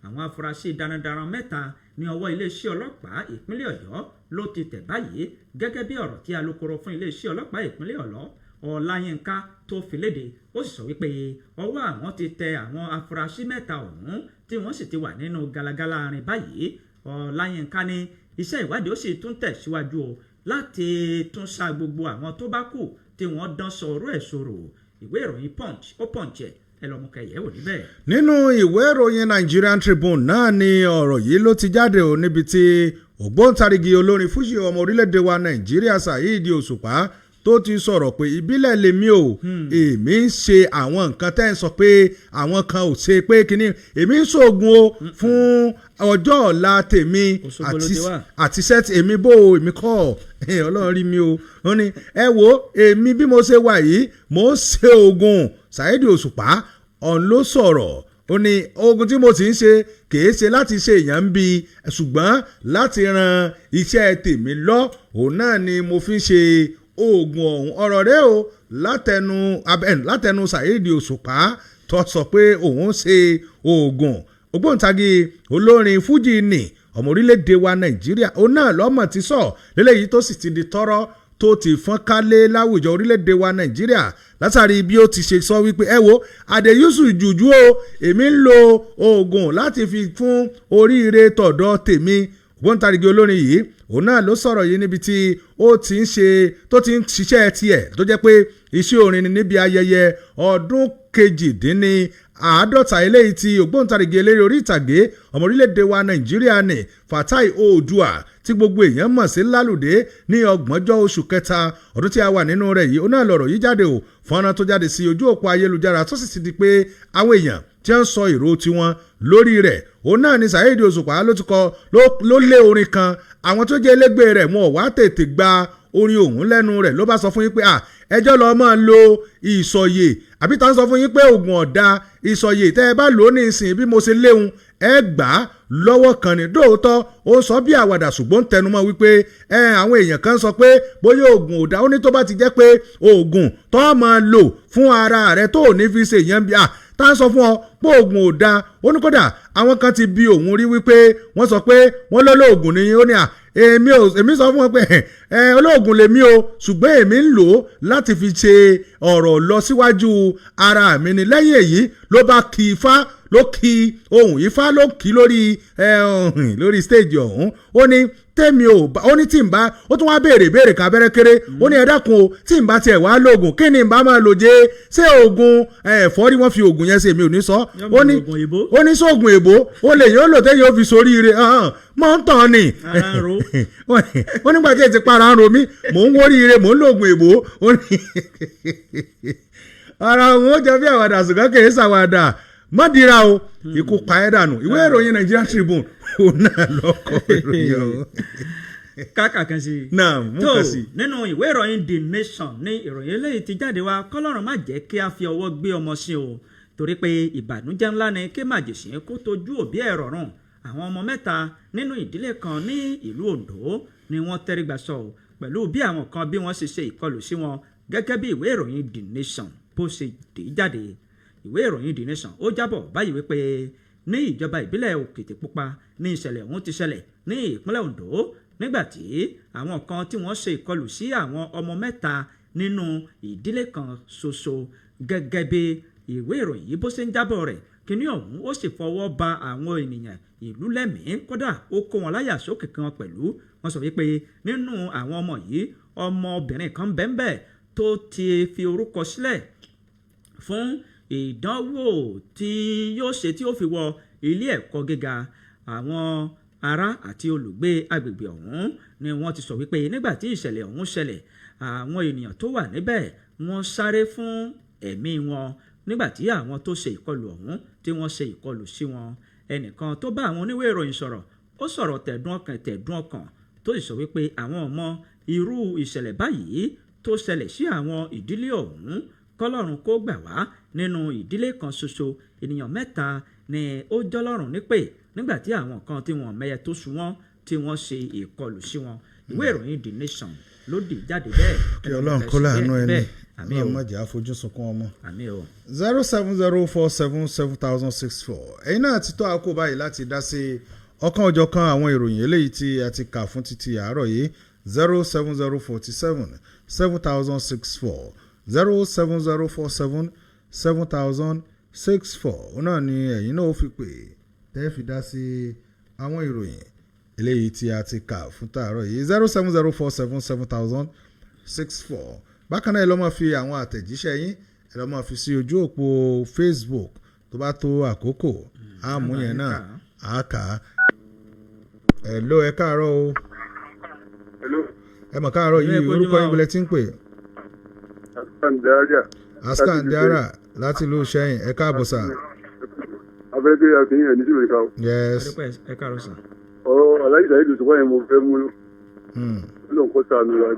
àwọn afurasí darandaran mẹ́ta ní ọwọ́ iléeṣẹ́ ọlọ́pàá ìpínlẹ̀ Ọ̀yọ́ ló ti tẹ̀ báyìí gẹ́gẹ́ bí ọ̀rọ̀ tí alukoro fún iléeṣẹ́ ọlọ́pàá ìpínlẹ̀ Ọ̀yọ́ Ọláyínká tó fi léde. ó sì sọ wípé ọwọ́ àwọn ti tẹ àwọn afurasí mẹ́ta ọ̀hún tí wọ́n sì ti wà nínú galagala arìn báyìí. Ọláyínká ní iṣẹ́ ìwádìí ó sì tún tẹ̀síwájú o láti tún ṣa gbogbo àwọn tó bá kù tí wọ́n dán sọ̀rọ̀ ẹ̀ sọ̀rọ̀. ìwé ìròyìn Punch ó Punch ẹ̀ ẹ lọ mú kẹyẹ wò níbẹ̀. nínú ìwé ìròyìn Nigerian Tribune náà ni ọ̀rọ̀ yìí ló ti jáde ò níbi tí ògbóǹtarìgì olórin fújì ọmọ orílẹ̀-èdè wa Nàìjíríà Saheed Òṣùpá tó ti sọ̀rọ̀ pé ìbílẹ̀ lèmi o èmi ń ṣe àwọn nǹkan tẹ́ ń sọ pé àwọn kan ò ṣe pé kínní èmi ń ṣoògùn o fún ọjọ́ ọ̀la tèmi àti sẹ́ẹ̀tì èmi bò èmi kọ́ Ọlọ́run rí mi o. ó ní ẹ wo èmi bí mo ṣe wà yìí mo ń ṣe oògùn. Saheed Òṣùpá ọ̀n ló sọ̀rọ̀ ó ní oògùn tí mo sì ń ṣe kìí ṣe láti ṣe èèyàn ń bi ṣùgbọ́n láti ran iṣẹ́ tèmi lọ òun náà ni mo fi ń ṣe oògùn ọ̀hún. ọ̀rọ̀ rẹ̀ o látẹnu Saheed Òṣùpá tó sọ pé òun ṣe oògùn. ògbóǹtagì olórin fújì ní ọmọ orílẹ̀-èdè wa Nàìjíríà òun náà lọ́mọ̀ ti sọ lélẹ́yìí tó sì ti di tọ́rọ́ tó ti fọ́n kálé láwùjọ orílẹ̀-èdè wa Nàìjíríà látàrí bí ó ti ṣe sọ wípé ẹ wo àdèyúsù jùjú o èmi ń lo oògùn láti fi fún oríire tọ̀dọ̀ tèmi. ògbóǹtarìgì olórin yìí òun náà ló sọ̀rọ̀ yìí níbi tí ó ti ń ṣiṣẹ́ tiẹ̀ tó jẹ́ pé iṣẹ́ orin ni níbi ayẹyẹ ọdún 50 eléyìí tí ògbóǹtarìgì eléré orí ìtàgé ọmọ orílẹ̀-èdè wa Nàìjíríà ní Fatai Oòduà tí gbogbo èèyàn mọ̀ sí Lálùdé ní 30 oṣù kẹta ọdún tí a wà nínú rẹ̀ yìí ó náà lọ̀rọ̀ yìí jáde o fọ́nrán tó jáde sí ojú òpó ayélujára tó sì ti di pé àwọn èèyàn tí wọ́n ń sọ èrò tiwọn lórí rẹ̀ òun náà ni Saheed Òṣùpá ló lé orin kan àwọn tó jẹ́ elégbé rẹ̀ wọn ò wá tètè gba orin òun lẹ́nu rẹ̀ ló bá sọ fún yín pé ẹjọ́ lọ máa lo ìsọ̀yè àbí tá ń sọ fún yín pé oògùn ọ̀dà ìsọ̀yè tẹ́ ẹ bá lò ó ní ìsìn bí mo ṣe léhun ẹ gbà á lọ́wọ́ kan ní dóòótọ́ ó sọ bí àwàdà ṣùgbọ́n tẹnumọ́ wípé àwọn èèyàn kan sọ pé bóyá oògùn ọ̀dà ó ní tó bá ti jẹ́ pé oògùn tó máa lò fún ara rẹ̀ tó ò ní fi ṣe èèyàn bí tá ń sọ fún ọ pé oògùn ọ̀dà ó ní kódà àwọn kan ti bi òun rí wípé wọ́n sọ pé wọ́n lọ́lọ́ọ̀gùn ni ó ní èmi sọ fún wọn pé olóògùn lèmi o ṣùgbọ́n èmi ń lò ó láti fi ṣe ọ̀rọ̀ lọ síwájú ara mi ni. lẹ́yìn èyí ló bá kí ifá ló kí ohun ifá ló kí lórí stage ọ̀hún ó ní tẹ́mi ò bá ó ní tí n bá ó tún wá béèrè ká bẹ́rẹ́ kéré ó ní ẹ dákun o tí n bá tiẹ̀ wá lóògùn kí ni n bá máa lò jẹ́ ṣé oògùn ẹ̀fọ́rí wọ́n fi oògùn yẹn ṣe mi ò ní sọ ó ní sóògùn èbó ó lè yóò lò tẹ́yìn ó fi sórí ire mọ́ ń tàn ni ó nígbà tí ẹ ti para ń ro mí mò ń wórí ire mò ń lóògùn èbó ó ní ara òun ó jẹ bí àwàdà ṣùgbọ́n kì í ṣàwàdà mọ́dìra o ikú pa ẹ́ dànù ìwé ìròyìn Nigerian Tribune òun náà lọ́kọ̀ ìròyìn ọ̀hún. káàkà kan sí i tó nínú ìwé ìròyìn The Nation ní ìròyìn eléyìí ti jáde wá kọ́lọ́run má jẹ́ kí a fi ọwọ́ gbé ọmọ sí o torí pé ìbànújẹ́ ńlá ni kí màjèṣí kó tójú òbí ẹ̀ rọrùn àwọn ọmọ mẹ́ta nínú ìdílé kan ní ìlú Ondo ni wọ́n tẹ́rígbà sọ pẹ̀lú bí àwọn kan bí wọ́n ṣe ìkọlù sí wọn gẹ́gẹ́ bí ìwé ìròyìn The Nation bó ṣe dé jáde ìwé ìròyìn The Nation ó jábọ̀ báyìí wípé ní ìjọba ìbílẹ̀ Òkìtìpupa ní ìṣẹ̀lẹ̀ ọ̀hún ti ṣẹlẹ̀ ní ìpínlẹ̀ Ondo nígbàtí àwọn kan tí wọ́n ṣe ìkọlù sí àwọn ọmọ mẹ́ta nínú ìdílé kan ṣoṣo gẹ́gẹ́ bí ìwé ìròyìn yìí bó ṣe ń jábọ̀ rẹ̀ kíní ọ̀hún ó sì fọwọ́ ba àwọn ènìyàn ìlú lẹ́mìí kódà ó kó wọn láyà sókè kan pẹ̀lú wọ́n sọ wípé nínú àwọn ọmọ yìí ọmọbìnrin kan bẹ́ẹ̀ tó ti fi orúkọ sílẹ̀ fún ìdánwò tí yóò ṣe tí ó fi wọ ilé ẹ̀kọ́ gíga àwọn ará àti olùgbé agbègbè ọ̀hún ni wọ́n ti sọ wípé nígbà tí ìṣẹ̀lẹ̀ ọ̀hún ṣẹlẹ̀ àwọn ènìyàn tó wà níbẹ̀ wọ́n sáré fún ẹ̀mí wọn nígbà tí àwọn tó ṣe ìkọlù ọ̀hún tí wọ́n ṣe ìkọlù sí wọn ẹnìkan tó bá àwọn oníwèé ìròyìn sọ̀rọ̀ ó sọ̀rọ̀ tẹ̀dùn ọkàn tó sì sọ wípé àwọn ọmọ irú ìṣẹ̀lẹ̀ báyìí tó ṣẹlẹ̀ sí àwọn ìdílé ọ̀hún kọ́lọ́run kó gbà wá nínú ìdílé kan ṣoṣo ènìyàn mẹ́ta ni ó jọlọ́run nípè nígbà tí àwọn kan tí wọ́n mẹ́yẹ tó sú wọn tí wọ́n ṣe ìkọlù sí wọn ìwé ìròyìn The Nation ló dì jáde bẹ́ẹ̀. kí ọlọ́run kó láàánú ẹni ọlọ́run má jẹ́ àfojúsùnkún ọmọ. 07047700064 ẹ̀yin náà ti tó àkókò báyìí láti dá sí ọ̀kan òjọ̀kan àwọn ìròyìn eléyìí tí a ti kà fún títí àárọ̀ yìí 07047700064 07047700064 òun náà ni ẹ̀yin náà ó fi pè tẹ́ fi dá sí àwọn ìròyìn eléyìí tí a ti kà fún tààrọ̀ yìí 07047700064 bákan náà ẹ lọ́ máa fi àwọn àtẹ̀jíṣẹ́ yín ẹ lọ́ máa fi sí ojú òpó Facebook tó bá tó àkókò àmú yẹn náà á kà á. Hello, ẹ káàárọ̀ o. ẹ mọ̀ káàárọ̀ yìí orúkọ yín bílẹ̀ tí ń pè. Askan Diara láti ìlú Ṣẹ́yìn ẹ káàbọ̀ sà. abẹ́rẹ́ àfihàn ní sílùú ìka. yes. ẹ káàárọ̀ sà. ọ̀rọ̀ aláìsàn ìlú tó wáyé mo fẹ́ mú lóun kọ́ sànù wa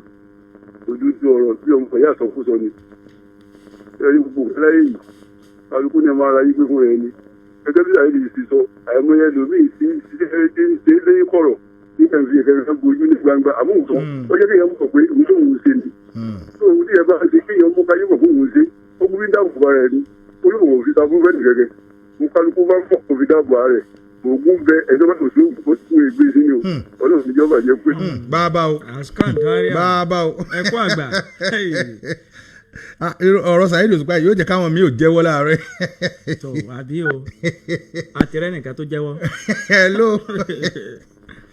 ojú tó ọ̀rọ̀ tí òun pẹ̀lú àsọkúsọ ni. ẹ̀rí gbogbo fẹ́lẹ́ yìí kálukú ni máa ra yí gbé fún rẹ̀ ni. gẹ́gẹ́ bí àyè ti sọ àìmọye lòmíì sí ṣe lẹ́yìn kọ̀rọ̀ ní kẹ́ńfì kẹ́ńfì gbojú ní gbangba àmọ́ òun sọ ó jẹ́ kéèyàn mọ̀ pé òun tó òun ṣe ni. tó òun tí ẹ bá ṣe kéèyàn mú káyé mọ̀ fún òun ṣe ó kú bí dáàbò bá rẹ̀ ni olóòwò òfin ta fún fẹ́ẹ̀nì gẹ́gẹ́ mo kálukú bá mọ̀ òfin dáàbò rẹ̀ òògùn bẹ ẹjọ́ bá tòṣó ó ti tún ègbé sí ni o ọlọ́run níjọba jẹ́ pé. bàbá o bàbá o ẹ̀kọ́ àgbà. ọ̀rọ̀ Saheed Òṣùpá yóò jẹ́ káwọn mi ò jẹ́wọ́ láàárọ̀. tó àbí o àtìrẹ́ nìkan tó jẹ́wọ́. hello.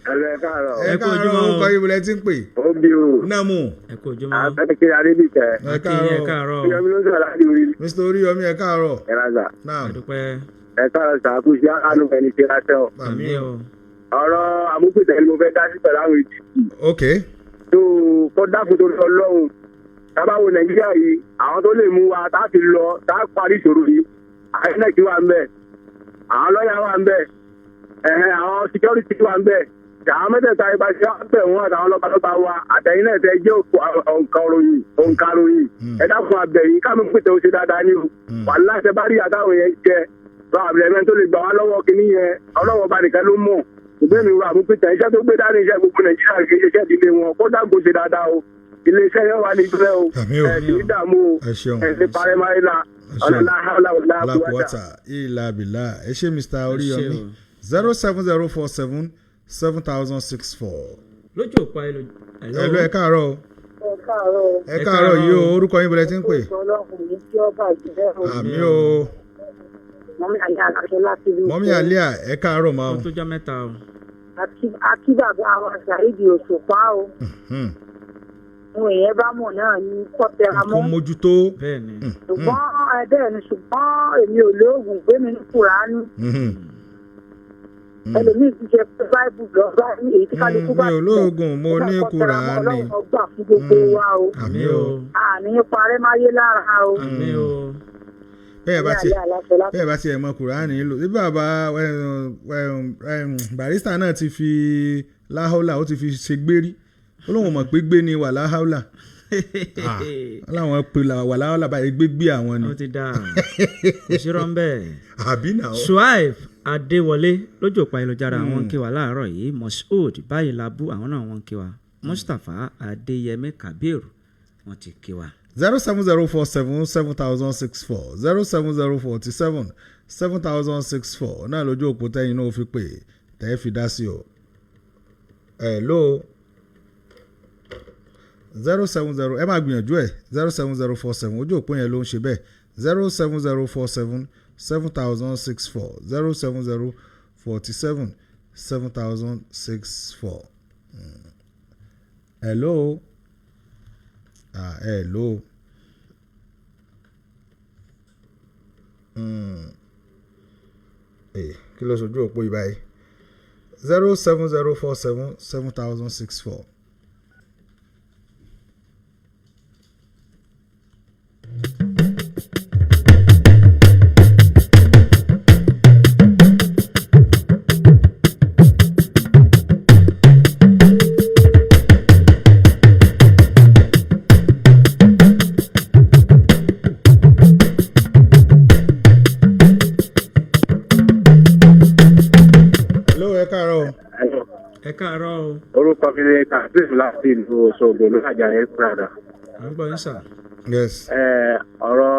ẹ káàárọ̀. ẹ káàárọ̀ orúkọ yìí wọlé tí ń pè. ó bí o. Nàmú. ẹ kò jùmọ̀. àbẹ̀kẹ́ adébíkẹ́. ẹ káàárọ̀. Oríyọmí ló ń sọ̀rọ̀ láti orí. Mr. Oríyọmí ẹ káàárọ̀. ẹ ráza. àdúpẹ́. ẹ káàárọ̀ sàkú sí àánú ẹni tí a tẹ́ ọ. àmín o. ọ̀rọ̀ àmúpètè ni mo fẹ́ dá sí pẹ̀lú àwọn èdè. ok. tó kọ́ dákun tó lọ lọ́hùn tábàwò Nàìjíríà yìí àwọn tó lè mú wa tá a fi lọ tá a parí ìṣòro yìí àyẹ̀nẹ́kì wà ń bẹ̀ àwọn lọ́ọ̀yà wà ń bẹ̀ àwọn security wà ń bẹ̀ àwọn mẹ́tẹ̀ẹ̀ta ìbáṣẹ́ bẹ̀ wọ́n àtàwọn lọ́balọ́ba wa àtẹ̀yìn náà tẹ́ jẹ́ òǹkaròyìn ẹ dákun àbẹ̀yìn ká mi pété o ṣe dáadáa ní o wàhálà ṣe bá rí àtàwọn yẹn jẹ bá àbẹ̀rẹ̀ tó lè gbà wá lọ́wọ́ kínní yẹn ọlọ́wọ́ bá nìkan ló mọ̀ ìgbé mi wà mú pété iṣẹ́ tó gbé dání iṣẹ́ gbogbo Nàìjíríà kì í ṣe iṣẹ́ ìdílé wọn kó dágbó ṣe dáadáa o iléeṣẹ́ yẹn wà ní ìpínlẹ̀ o ẹ̀sìn ìdààmú o ẹ̀sìn parẹ́máìlà ọ̀làláhàlàwàtà ìlàbìlà ẹ ṣé Mr. Oríyọmí 07047700064. lójú òpá ẹlò ẹ káàárọ̀. ẹ káàárọ̀ yìí o orúkọ yín bọ̀lẹ́ tí ń pè. àmì o. mọ́mí àlíà ẹ káàárọ̀ máa. ó tó jọ́ mẹ́ta o. akí bàbá wa Saheed Òṣùpá o. Àwọn èèyàn bá mọ̀ náà ní kọ́tẹ́ra mọ́. kó mójútó. bẹ́ẹ̀ni. Ṣùgbọ́n bẹ́ẹ̀ ni ṣùgbọ́n èmi ò lóògùn pé mi ní Kùránì. Ẹlòmíì ti ṣe pé báìbù lọ báyìí èyí tí kálukú bá mi ò lóògùn mo ní Kùránì. Ọlọ́run ọgbà fún gbogbo wa o. àmín o. Àní parẹ́ máyé lára o. àmín o. bẹ́ẹ̀ bá tiẹ̀ mọ Kùránì lò bí bàbá Barrister náà ti fi láhọ́là ó ti fi ṣe gbérí ó lóun mọ̀ pé gbé ni wà láhọ́là láwọn pe wà láhọ́là báyìí gbégbé àwọn ni. ó ti dáa òṣèré ń bẹ̀. àbí náà. Shuaib Adéwọlé lójú òpá ìlújára àwọn ń kí wa láàárọ̀ yìí Moshood báyìí labú àwọn náà wọ́n ń kí wa Mustapha Adéyẹmí Kabir wọ́n ti kí wa. 070477064 070477064 náà lójú òpó tẹ́yìn náà fi pè tẹ́ fi dá sí o. hello 070 ẹ máa gbìyànjú ẹ̀ 07047 ojú òpó yẹn ló ń ṣe bẹ́ẹ̀ 070477064 070477064. hello. hello. kí ló sojú òpó yìí báyìí 070477064. ẹ káàárọ̀ o. orúkọ mi ni Kazeem láti ìlú Òṣogbo ló Àjàyí Prada. à ń gbọ́ yín sà. yes. ọ̀rọ̀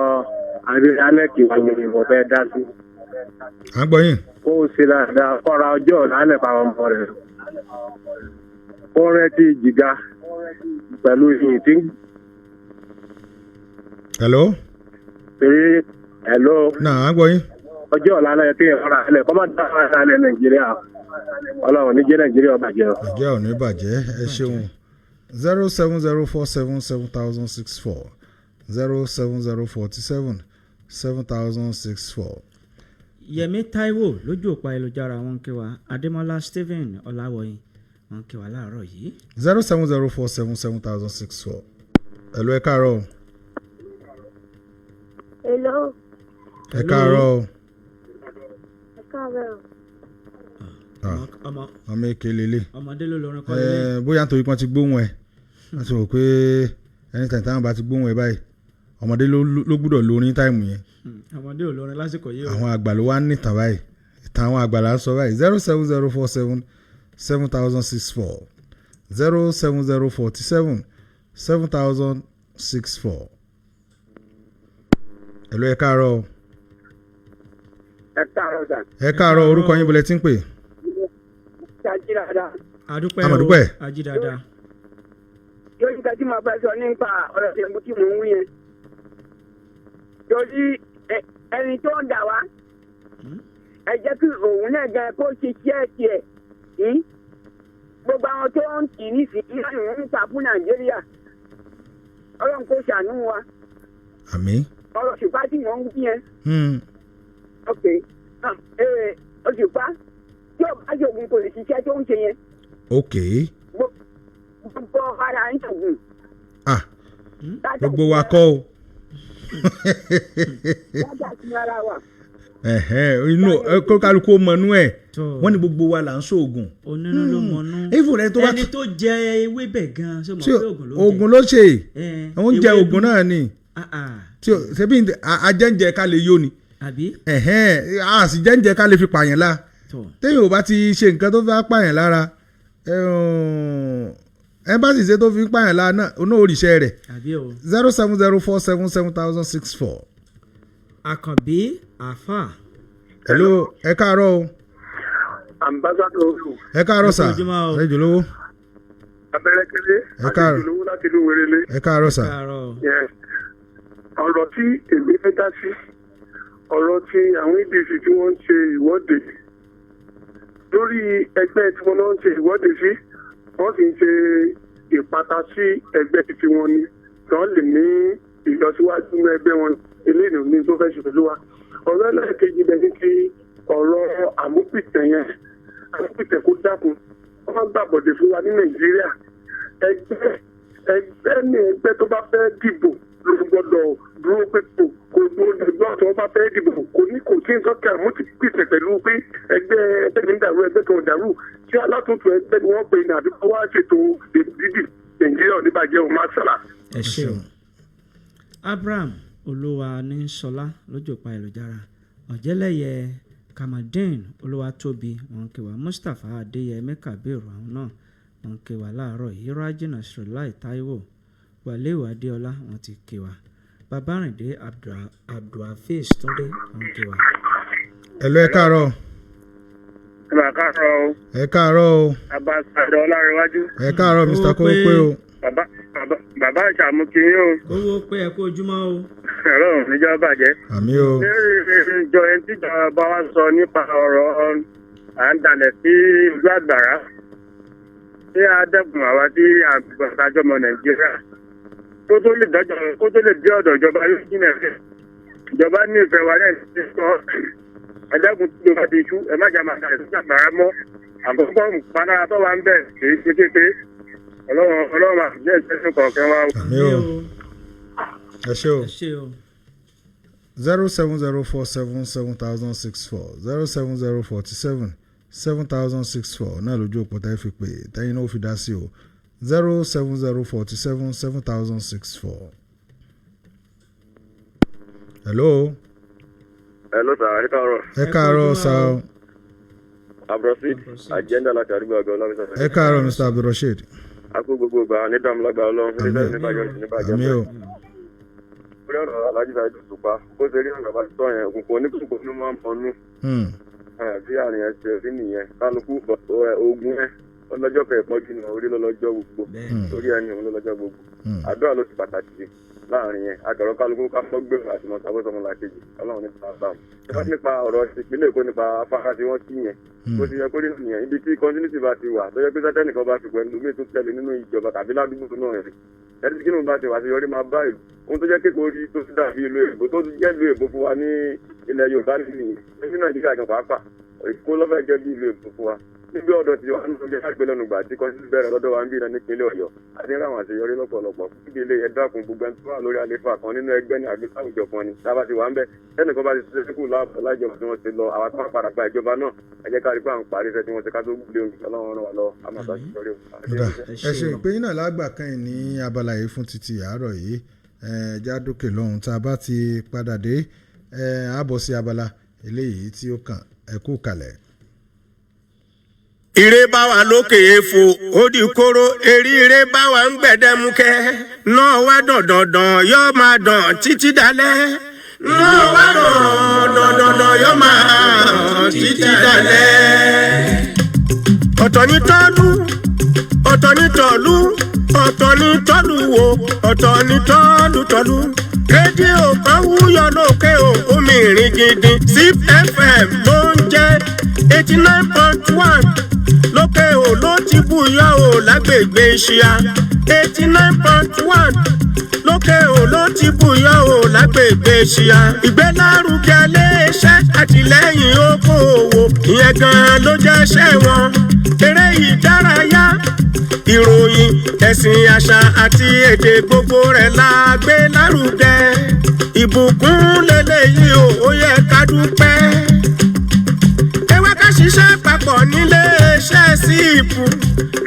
Adéyẹmí wà ní mo fẹ́ dá sí. à ń gbọ́ yín. kó o ṣe dáadáa kọ́ra ọjọ́ ọ̀la lẹ̀ pa ọmọ rẹ̀. kó rẹ́tí jìgá pẹ̀lú ìyìn tí. hello. hello. náà à ń gbọ́ yín. ọjọ́ ọ̀la lẹ̀ kí ẹ̀ ọ̀ra lẹ̀ kọ́ máa dá ọ̀la lẹ̀ Nàìjíríà. Ọlọ́run ní jẹ́ Nàìjíríà bàjẹ́ o. Nàìjíríà ò ní bàjẹ́ ẹ ṣeun 070477064 070477064. Yẹmí Táíwò lójú òpá ìlújára wọn kí wa Adémọ́lá Stephen Ọláwọyìn wọn kí wa láàárọ̀ yìí. 070477064. hello ẹ káàárọ̀. Hello. ẹ káàárọ̀. Ẹ káàárọ̀. ọmọ èké lélẹ̀. ọmọdé ló lọrin kọ́ lélẹ̀. bóyá nítorí pọ́n ti gbóhùn ẹ̀ wọ́n ti rò pé ẹni tàǹtàn bá ti gbóhùn ẹ̀ báyìí ọmọdé ló gbúdọ̀ lórin táìmù yẹn. ọmọdé ò lọrin lásìkò yìí o. àwọn àgbà ló wá ní ìtàn báyìí ìtàn àwọn àgbà là ń sọ báyìí 070477064 070477064. hello ẹ káàárọ̀. ẹ káàárọ̀ sà. ẹ káàárọ̀ orúkọ yín bọ̀lẹ̀ tí ń pè. Adúpẹ́ ajídada. yóò ní kájí máa bá sọ nípa ọ̀rọ̀ tí mo ń wí yẹn. torí ẹni tó ń dà wá ẹ jẹ́ kí òun náà gan kó ṣiṣẹ́ tiẹ̀ gbogbo àwọn tó ń tì ní sí ìlànà ń ta fún Nàìjíríà Ọlọ́run kó ṣàánú wa. àmín. ọ̀rọ̀ ṣùgbọ́n tí wọ́n ń wí yẹn. ok Òṣùpá tí ọba ṣògùn kò lè ṣiṣẹ́ tó ń ṣe yẹn. ok. gbogbo ara ń ṣògùn. gbogbo wa kọ́ o. lájà sí ara wa. inú kó kálukú mọnú ẹ wọ́n ní gbogbo wa là ń ṣoògùn. onínú ló mọnú. ẹni tó jẹ ewébẹ̀ gan ṣé mo pé oògùn ló ṣe oúnjẹ oògùn náà ni ṣebí ajẹ́ǹjẹ ká lè yó ni a sì jẹ́ǹjẹ ká lè fi pààyàn la téèyàn ò bá ti ṣe nǹkan tó fẹ́ pààyàn lára ẹ bá sì ṣe tó fi pààyàn lára náà oná òrìṣẹ́ rẹ̀ 070477064. Àkànbí àfà. hello ẹ káàárọ̀ o. ambassador olú. ẹ káàárọ̀ sà ẹ jòlówó. abẹ́rẹ́kẹ́lẹ́ àti jòlówó láti ìlú Wérélé. ẹ káàárọ̀ sà. ọ̀rọ̀ tí èmi fẹ́ dá sí ọ̀rọ̀ tí àwọn EDC tí wọ́n ń ṣe ìwọ́de ló lórí ẹgbẹ́ tí wọ́n náà ń ṣe ìwọ́de sí wọ́n sì ń ṣe ìpátá sí ẹgbẹ́ títí wọn ni kí wọ́n lè ní ìlọsíwájú ní ẹgbẹ́ wọn eléyìí ní tó fẹ́ ṣe pẹ̀lú wa. ọ̀rọ̀ ẹlẹ́ẹ̀kejì bẹ̀ ní ti ọ̀rọ̀ àmúpìtẹ̀ yẹn àmúpìtẹ̀ kó dákun wọ́n gbàbọ̀dẹ̀ fún wa ní nàìjíríà ẹgbẹ́ ní ẹgbẹ́ tó bá fẹ́ dìbò ló gbọ́dọ̀ dúró pé kò dúró ẹgbẹ́ tó bá fẹ́ dìbò kò sí nǹkan kí àmúpìtẹ̀ pẹ̀lú pé ẹgbẹ́ mi ń dàrú ẹgbẹ́ kan ò dàrú tí alátúntò ẹgbẹ́ ni wọ́n pè ní àdúgbò wá ṣètò dídì nàìjíríà oníbàjẹ́ òun máa sọ̀rọ̀. ẹ ṣeun abraham olúwa ní sọlá lójú pa ìlújára ọ̀jẹ̀lẹ̀yẹ kamadeen olúwatóbi wọn kí wa mustapha adéyẹmí kabiru àwọn náà wọn kí wa láàárọ̀ yìí rajina srelai taiwo wàléwà adéọlá wọn ti kí wa babárìndé abdulhafiz túndé wọn kí wa. ẹ káàárọ̀. ẹ káàárọ̀ o. abasado ọlárẹwájú. ẹ káàárọ̀ mr kópé o. bàbá ìṣàmú kí yín o. owó pé ẹ kó ojúmọ́ o. ẹ̀rọ níjọba bàjẹ́. àmì o. ìjọ ẹni tí ìjọba wa sọ nípa ọ̀rọ̀ à ń dalẹ̀ sí ojú àgbàrá tí a dẹ́kun àwa tí àgbàjọmọ nàìjíríà kó tó lè dé ọ̀dọ̀ ìjọba yóò jìnà sí ìjọba ní ìfẹ́ wa náà ti sọ ẹ̀dẹ́kun tí ìjọba ti tú ẹ má jà máa dalẹ̀ sí àgbàrá mọ́ àkọ́kọ́ ìpanára tó wà ń bẹ̀ kìí ṣe kékeré ọlọ́run àtijọ́ ìṣẹ́sùn kọ̀ọ̀kan wa. àmì o ẹ ṣe o 070477064 07047 náà lójú òpó tá ẹ fi pè tẹ́yìn náà ó fi dá sí o 070477064. hello. hello sir ẹ káàárọ̀. ẹ káàárọ̀ sir. abdulrasheed agenda láti àdúgbò àgọ́ ọlọ́run. ẹ káàárọ̀ mr abdulrasheed. a kó gbogbo gbà ní dàmúlágbà ọlọ́run ní bẹ́ẹ̀ níbàjẹ́ níbàjẹ́. àmì o. orí ọ̀rọ̀ alájí sáyé tó tùpá bó ṣe rí ọ̀rọ̀ bá ti tọ́ yẹn òkùnkùn oníkùnkùn ló máa ń pọnú. bí àrùn yẹn ṣe rí nìyẹn kálukú ogun ẹ ọlọ́jọ́ kẹ̀pọ́jú ní orí lọ́lọ́jọ́ gbogbo orí ẹni òun lọ́lọ́jọ́ gbogbo àdúrà ló ti pàtàkì láàrin yẹn àgọ̀rọ̀ kálukú ká fọ́ gbèrò àti mọ̀tàbọ̀sọ̀mọ̀ làkejì ọlọ́run ní bàbá mu. ẹ bá nípa ọ̀rọ̀ ìpínlẹ̀ èkó nípa afárá tí wọ́n sí yẹn bó ti yẹ kó rí nìyẹn ibi tí continuity bá ti wà tó yẹ pé sátẹ́nìkan bá fi pẹ̀lú mi tó tẹ̀lé nínú ìjọba tàbí ládùúgbò náà rẹ̀ ẹni tí kínú bá ti wà sí yọrí máa bá ìlú ohun tó jẹ́ kékeré orí tó ti dàbí ìlú èbó tó ti jẹ́ ìlú èbó fún wa ní ilẹ̀ yorùbá nìyí ní nàìjíríà gan pàápàá èkó lọ́fẹ̀ẹ́ jẹ́ bí ìlú èbó fún wa níbi ọ̀dọ̀ tí wọ́n ń lọ bí àgbélẹ̀nu gbà tí kọ́ńtì bẹ̀rẹ̀ lọ́dọ̀ wa ń bí iná nípínlẹ̀ ọ̀yọ́ àti ní àwọn àṣeyọrí lọ́pọ̀lọpọ̀ fúdí ilé ẹ̀dá kun gbogbo ẹni tó wà lórí àlefa kan nínú ẹgbẹ́ ní àwùjọ kan ni tábà ti wà ń bẹ ẹnìkan bá ti ṣe síkù láìjọba tí wọ́n ti lọ àwọn tó wà padà gba ìjọba náà ẹ jẹ́ ká rí pé à ń parí iṣẹ́ tí wọ́n ti ká tó gbé ọlọ́run ràn wá lọ àmàtà ìṣòro. ẹ ṣe ìpín náà lágbà kan ní abala yìí fún títí àárọ̀ yìí ẹja dókè lọ́hùn tá a bá ti padà dé àbọ̀ sí abala eléyìí tí ó kàn ẹ kú kalẹ̀. ire bá wa lókè èèfò ó di kóró erí ire bá wa ń gbẹ̀dẹ̀mukẹ́ náà wá dandandan yóò máa dàn títí dalẹ̀ náà wá dandandan yóò máa dàn títí dalẹ̀. ọ̀tọ̀ ní tọ́lú ọ̀tọ̀ ní tọ́lú ọ̀tọ̀ ní tọ́lú wo ọ̀tọ̀ ní tọ́lú rédíò kan wúyọ lókè omi ìrìn gidi Zip FM ló ń jẹ́ 89.1 lókè ò ló ti búyọ ò lágbègbè ìṣíà 89.1 lókè ò ló ti búyọ ò lágbègbè ìṣíà ìgbélárugẹ iléeṣẹ́ àtìlẹ́yìn okòòwò ìyẹn gan ló jẹ́ iṣẹ́ wọn eré ìdárayá ìròyìn ẹ̀sìn àṣà àti èdè gbogbo rẹ̀ la gbé lárugẹ ìbùkún lélẹ́yìí ó yẹ ká dúpẹ́ ṣiṣẹ́ papọ̀ nílé iṣẹ́ síìpù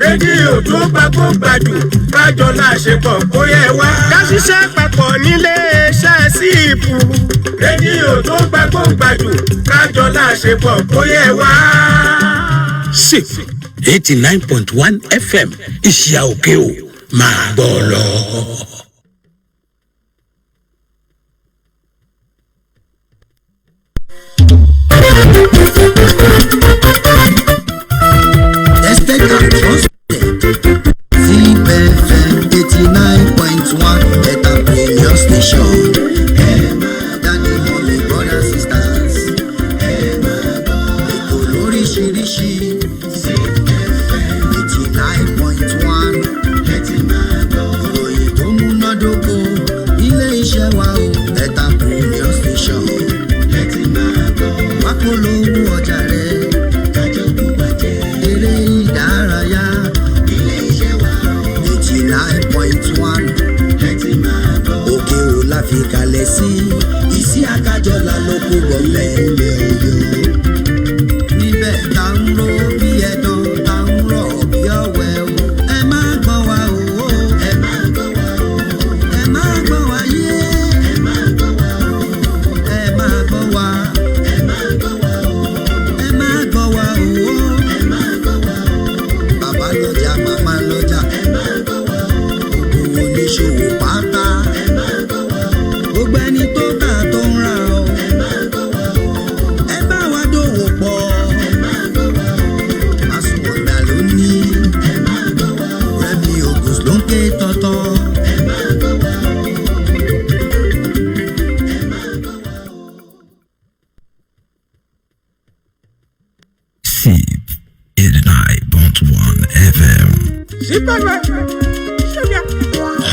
rédíò tó gbajúgbajú kájọ láṣepọ̀ kó yẹ wá. ká ṣiṣẹ́ papọ̀ nílé iṣẹ́ síìpù rédíò tó gbajúgbajú kájọ láṣepọ̀ kó yẹ wá. Zip 89.1 FM ìṣìyà òkè o máa gbọ́ lọ. Estate and trusted Zip FM 89.1 at a premium station. Daddy, mommy, brothers, sisters. Ètò lóríṣiríṣi SIP 89.1 FM.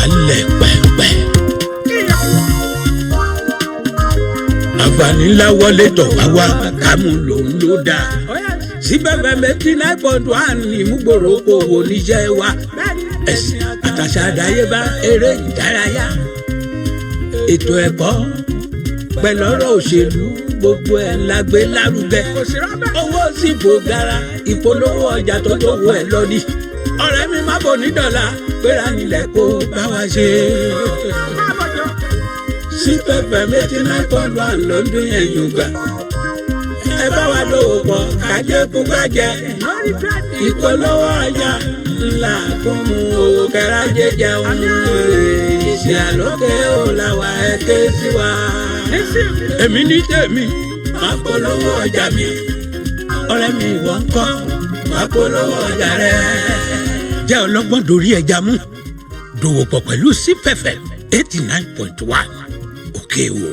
alẹ́ pẹ́pẹ́. agbanilawọlé tọ̀ wá wá kámú lòún ló dáa. síbẹ̀bẹ̀ 89.1 ní múgbòrò owó níṣẹ́ wa. ẹ̀sìn àtàṣà àdáyébá eré ìdárayá. ètò ẹ̀kọ́ pẹ̀lú ọ̀rọ̀ òṣèlú gbogbo ẹ̀ la gbé lárugẹ. owó sì bò gara ìpolówó ọjà tó lówó ẹ̀ lọ ní. ọ̀rẹ́ mi má bò ní dọ̀là gbéra nílẹ̀ kó bá wa ṣe. síbẹ̀bẹ̀ 89.1 ló ń dún yẹn yùngbà. ẹ bá wa lówó pọ̀ kájé kó kájẹ. ìpolówó ọjà ńlá tó mú owó kẹrà jẹjẹun. ìṣẹ́ àlókè ò làwà ẹ̀ ké sí wa. èmi ní tèmi máa polówó ọjà mi. ọ̀rẹ́ mi ìwọ ń kọ́ máa polówó ọjà rẹ̀. jẹ́ ọlọ́gbọ́n dorí ẹja mú. dòwò pọ̀ pẹ̀lú sífẹ̀fẹ̀ 89.1 òkè o.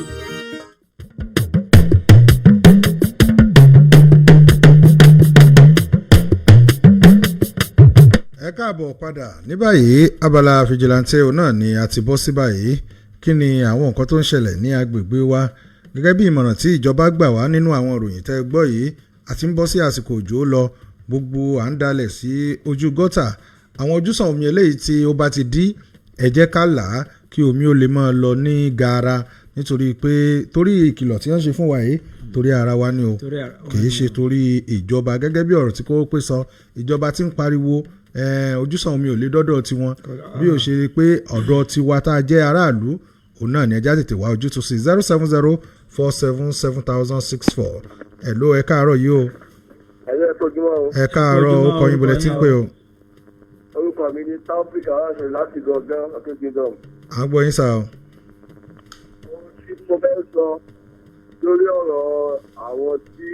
ẹ káàbọ̀ padà ní báyìí abala fìjìláńtẹ́ òun náà ni a ti bọ́ sí báyìí kí ni àwọn nǹkan tó ń ṣẹlẹ̀ ní agbègbè wa gẹ́gẹ́ bí ìmọ̀ràn tí ìjọba gbà wá nínú àwọn ìròyìn tẹ́ gbọ́ yìí àti ń bọ́ sí àsìkò òjò lọ gbogbo à ń dalẹ̀ sí ojú gọ́tà àwọn ojúsàn omi eléyìí tí ó bá ti dí ẹ jẹ́ ká là á kí omi ó lè máa lọ ní gaara nítorí pé torí ìkìlọ̀ tí wọ́n ṣe fún wa yìí torí ara wa ni o kì í ṣe torí ìjọba gẹ́gẹ́ bí ọ̀rọ̀ tí kò pé sọ ìjọba ti ń pariwo ojúsàn omi ò lè dọ́dọ̀ tiwọn bí ó ṣe pé ọ̀dọ̀ tiwa tá a jẹ́ aráàlú òun náà ni ẹja tètè wá ojútùú sí 070477064 ẹ̀ ló ẹ káàárọ̀ yìí o ẹ káàárọ̀ ó kọ yín bọ̀lẹ̀ tí ń pè o. orúkọ mi ní taofik aláṣẹ láti gangan akékèdọ́m. à ń gbọ́ yín sá o. mo fẹ́ sọ lórí ọ̀rọ̀ àwọn tí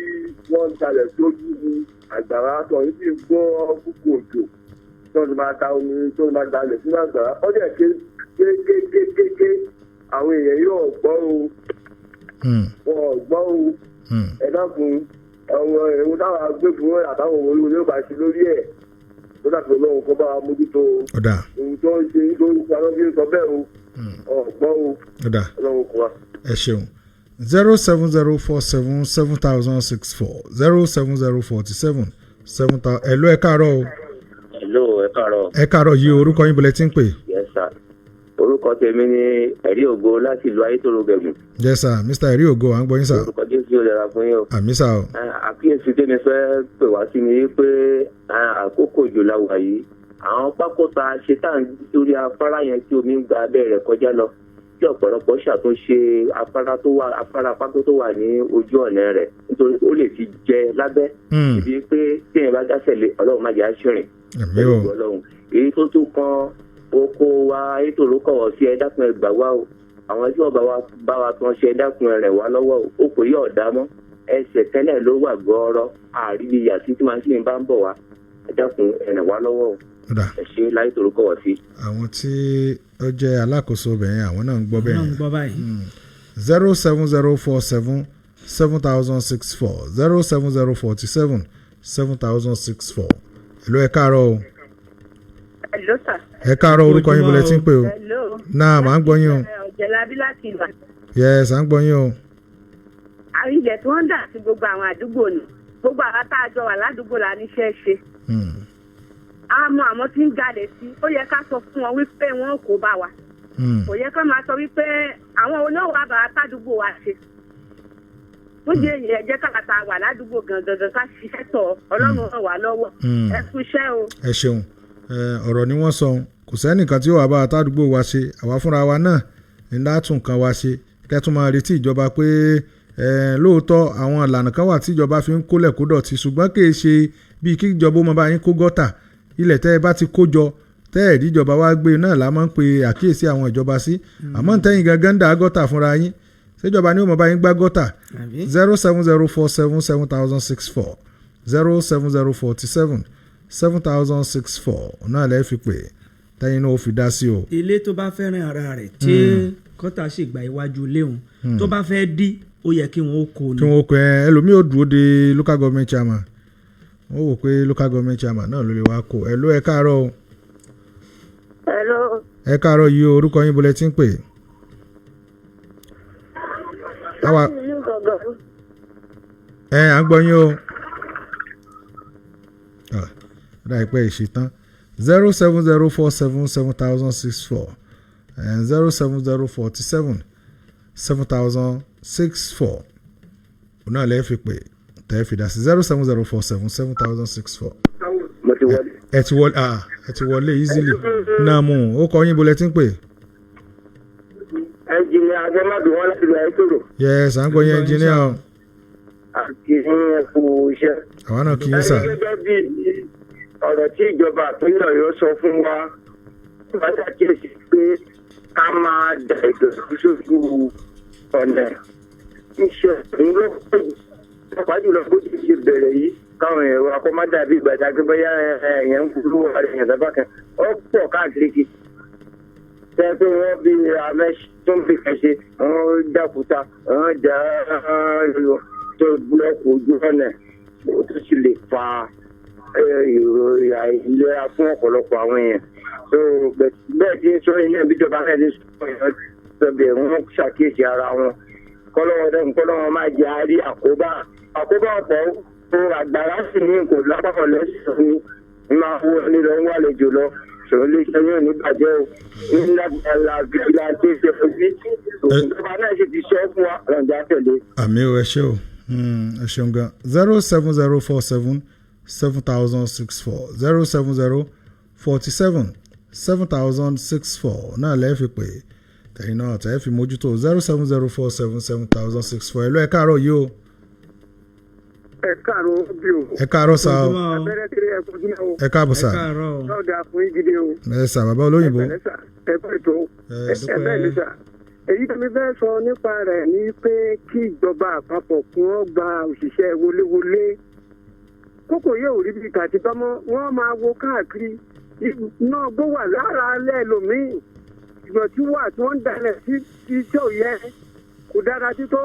wọ́n ń talẹ̀ sójú àgbàrá tó yìí ti gbọ́ púpọ̀ òjò tó ti máa ta omi tó ti máa dalẹ̀ sínú àgbàrá ó jẹ́ kékékékéké àwọn èèyàn yóò gbọ́ o wọn gbọ́ o ẹ dákun àwọn ẹ̀rù táwọn agbófinró àtàwọn olówó yóò bá ṣe lórí ẹ̀ tó dàbí ọlọ́run kó bá wa mójútó ohun tó ń ṣe lórí ìpàdé sọ bẹ́ẹ̀ o ọ̀gbọ́ o ọlọ́run kó wa. ẹ ṣeun 070477064 07047 7000 ẹ̀lú ẹ káàárọ̀ o. ẹ̀lú ẹ káàárọ̀. ẹ káàárọ̀ yìí orúkọ yín bọ̀lẹ̀ tí ń pè. yes sir orúkọ tèmi ni ẹ̀rí ògo láti ìlú ayétòrò gẹ̀gùn. yes sir mr ẹ̀rí ògo à ń gbọ́ yín sà. orúkọ jésù yóò dára fún yín o. àmì sà o. àkíyèsí tèmi fẹ́ pè wá sí ni pé àkókò òjò la wà yìí àwọn pákóta ṣe tá à ń sórí afárá yẹn tí omi ń gba abẹ́ rẹ̀ kọjá lọ tí ọ̀pọ̀lọpọ̀ ṣàtúnṣe afárá pákó tó wà ní ojú ọ̀nà rẹ̀ nítorí ó lè fi jẹ lábẹ́ ibi pé tí èèyàn bá dáṣẹ̀ lé ọlọ́run má jẹ́ àṣìrìn ọlọ́run èyí tó tún kan oko wa ètò ló kọ̀wọ́ sí ẹ dákun ẹgbà wá o àwọn tí wọ́n bá wa tán ṣe ẹ dákun rẹ̀ wá lọ́wọ́ o kò yí ọ̀dá mọ́ ẹsẹ̀ tẹ́lẹ̀ ló wà gbọ́ọ́rọ́ àríbi yàtí tí màṣíìnì bá ń bọ̀ wá ẹ dákun ẹ̀rẹ̀ wá lọ́wọ́ o ẹ ṣe láyé tó ló kọ̀wọ́ sí. àwọn tí ó jẹ́ alákòóso bẹ̀yẹn àwọn náà ń gbọ́ bẹ́ẹ̀ 07047 7064 07047 7064 ẹ̀lú ẹ káàárọ̀ o. Hello sir. ẹ káàárọ̀ orúkọ yín bọ̀lẹ̀ tí ń pè o. Hello. náà màá ń gbọ́ yín o. ọ̀jẹ̀lábí láti ìlú. yes à ń gbọ́ yín o. àwọn ilẹ̀ tí wọ́n ń dà sí gbogbo àwọn àdúgbò nù gbogbo àwọn tá a jọ wà ládùúgbò la níṣẹ́ ṣe. àmọ́ àwọn tí ń jalè sí ó yẹ ká sọ fún wọn wípé wọn kò bá wa. kò yẹ ká máa sọ wípé àwọn olówó àbàrà tádùúgbò wa ṣe. ó jẹ́ èyí ẹ̀jẹ̀ káàkiri wà ládùúgbò gangan ká ṣiṣẹ́ tọ̀ ọlọ́run ràn wá lọ́wọ́ ẹ kú iṣẹ́ o. ẹ ṣeun ọ̀rọ̀ ni wọ́n sọ kò sẹ́nìkan tí ó wà bá àtàdúgbò wa ṣe àwa fúnra wa náà ní látún kan wa ṣe kẹ́tún máa retí ìjọba pé lóòótọ́ àwọn ìlànà kan wà tí ìjọba fi ń kólẹ̀ kó dọ̀tí ṣùgbọ́n kì í ṣe bíi kí ìjọba ó máa bá yín kó gọ́tà ilẹ̀ tẹ́ ẹ bá ti kó jọ tẹ́ ẹ̀ díjọba wá gbé náà la máa ń pe àkíyèsí àwọn ìjọba sí àmọ́ ntẹ́yìn gangan dá gọ́tà fúnra yín ṣèjọba ni ó máa bá yín gbá gọ́tà 07047 7064 07047 7064 náà lẹ́ẹ̀ fi pè tẹ́yìn náà ó fi dá sí o. ilé tó bá fẹ́ràn ara rẹ̀ tí kọ́tà sì gba iwájú léhùn tó bá fẹ́ dí ó yẹ kí wọ́n ó kó ni. kí wọ́n ó kó ẹlòmíì ó dúró de local government chairman wọ́n wò pé local government chairman náà ló lè wá kó ẹ ló ẹ káàárọ̀ o. Hello. ẹ káàárọ̀ yìí o orúkọ yín bolẹ̀ tí ń pè. À ń gbọ́ yín o. Láìpẹ́ ìṣetán 070477064 and 070477064 òun náà lẹ́ẹ̀ fi pè tẹ́ fi dá sí 070477064. ẹ ti wọlé easily náà mú ó kọ yín bolẹ̀ tí ń pè. ẹnjìnìà agbẹ́mọ̀dù wọn láti lọ ẹ̀kọ́rọ̀. yes à ń gbọ́ yín ẹnjìnìà o. àti ẹ̀kú iṣẹ́. àwa náà kì í sà. gẹ́gẹ́ bí ọ̀rọ̀ tí ìjọba àpínlẹ̀ ọ̀yọ́ sọ fún wa wọ́n ṣàkíyèsí pé ká máa dà ìdọ̀tí sójú ọ̀nà iṣẹ́ ìlọ́pọ̀ pàápàá jùlọ bó ti ṣe bẹ̀rẹ̀ yìí káwọn ẹ̀rọ akọ́mọ́dà bíi ìgbàdá pé bóyá ẹ̀yàn ń kúrú ẹ̀yàn sábà kan ó pọ̀ káàkiri kì tẹ́ pé wọ́n bí amẹ́ tó ń fi kẹ̀ṣe wọ́n dàkúta wọ́n dà tó búlọ́ọ̀kù ojú ọ̀nà tó sì lè fa ìlera fún ọ̀pọ̀lọpọ̀ àwọn èèyàn so bẹ́ẹ̀ tí ń sọ iná ìbíjọba náà ní sọ èèyàn sọ̀bẹ̀ wọ́n ṣàkíyèsí ara wọn kọ́lọ́wọ́ máa jẹ́ àárí àkóbá ọ̀pọ̀ fún àgbàrá sì ní kò lápapọ̀ lẹ́sìn ní máa wọ nílò ń wà lẹ́jọ́ lọ ṣòro lè ṣe yóò ní bàjẹ́ o ní lágbàlá gbìyànjú àti ìṣẹ̀fọ́ sí ìjọba náà sì ti sọ fún wa lọ́jà tẹ̀lé. àmì ò ẹ ṣé o ẹ ṣeun gan 070477064 070477064 náà lẹ́ẹ̀ fi pè tẹ̀yìn náà tẹ̀ fi mójútó 070477064 ẹ lọ ẹ káàárọ̀ yìí o. ẹ káàárọ̀ bí o. ẹ káàárọ̀ sá o. abẹ́rẹ́ kiri ẹ kojú náà o. ẹ káàbọ̀ sá. lọ́ọ̀dà fún ìgídé o. ẹ sà bàbá olóyìnbó. ẹ kọ́ ètò ẹ bẹ́ẹ̀ ni sà. èyí tó mi fẹ́ sọ nípa rẹ̀ ni pé kí ìjọba àpapọ̀ kún ọ́ gba òṣìṣẹ́ wọléwọlé kókò yóò rí bí kàtìbámọ́ wọ́n máa wo káàkiri náà gbó wà lára alẹ́ lòmíì ìgbọ̀n tí wà tí wọ́n ń dalẹ̀ sí tí ò yẹ kò dára tító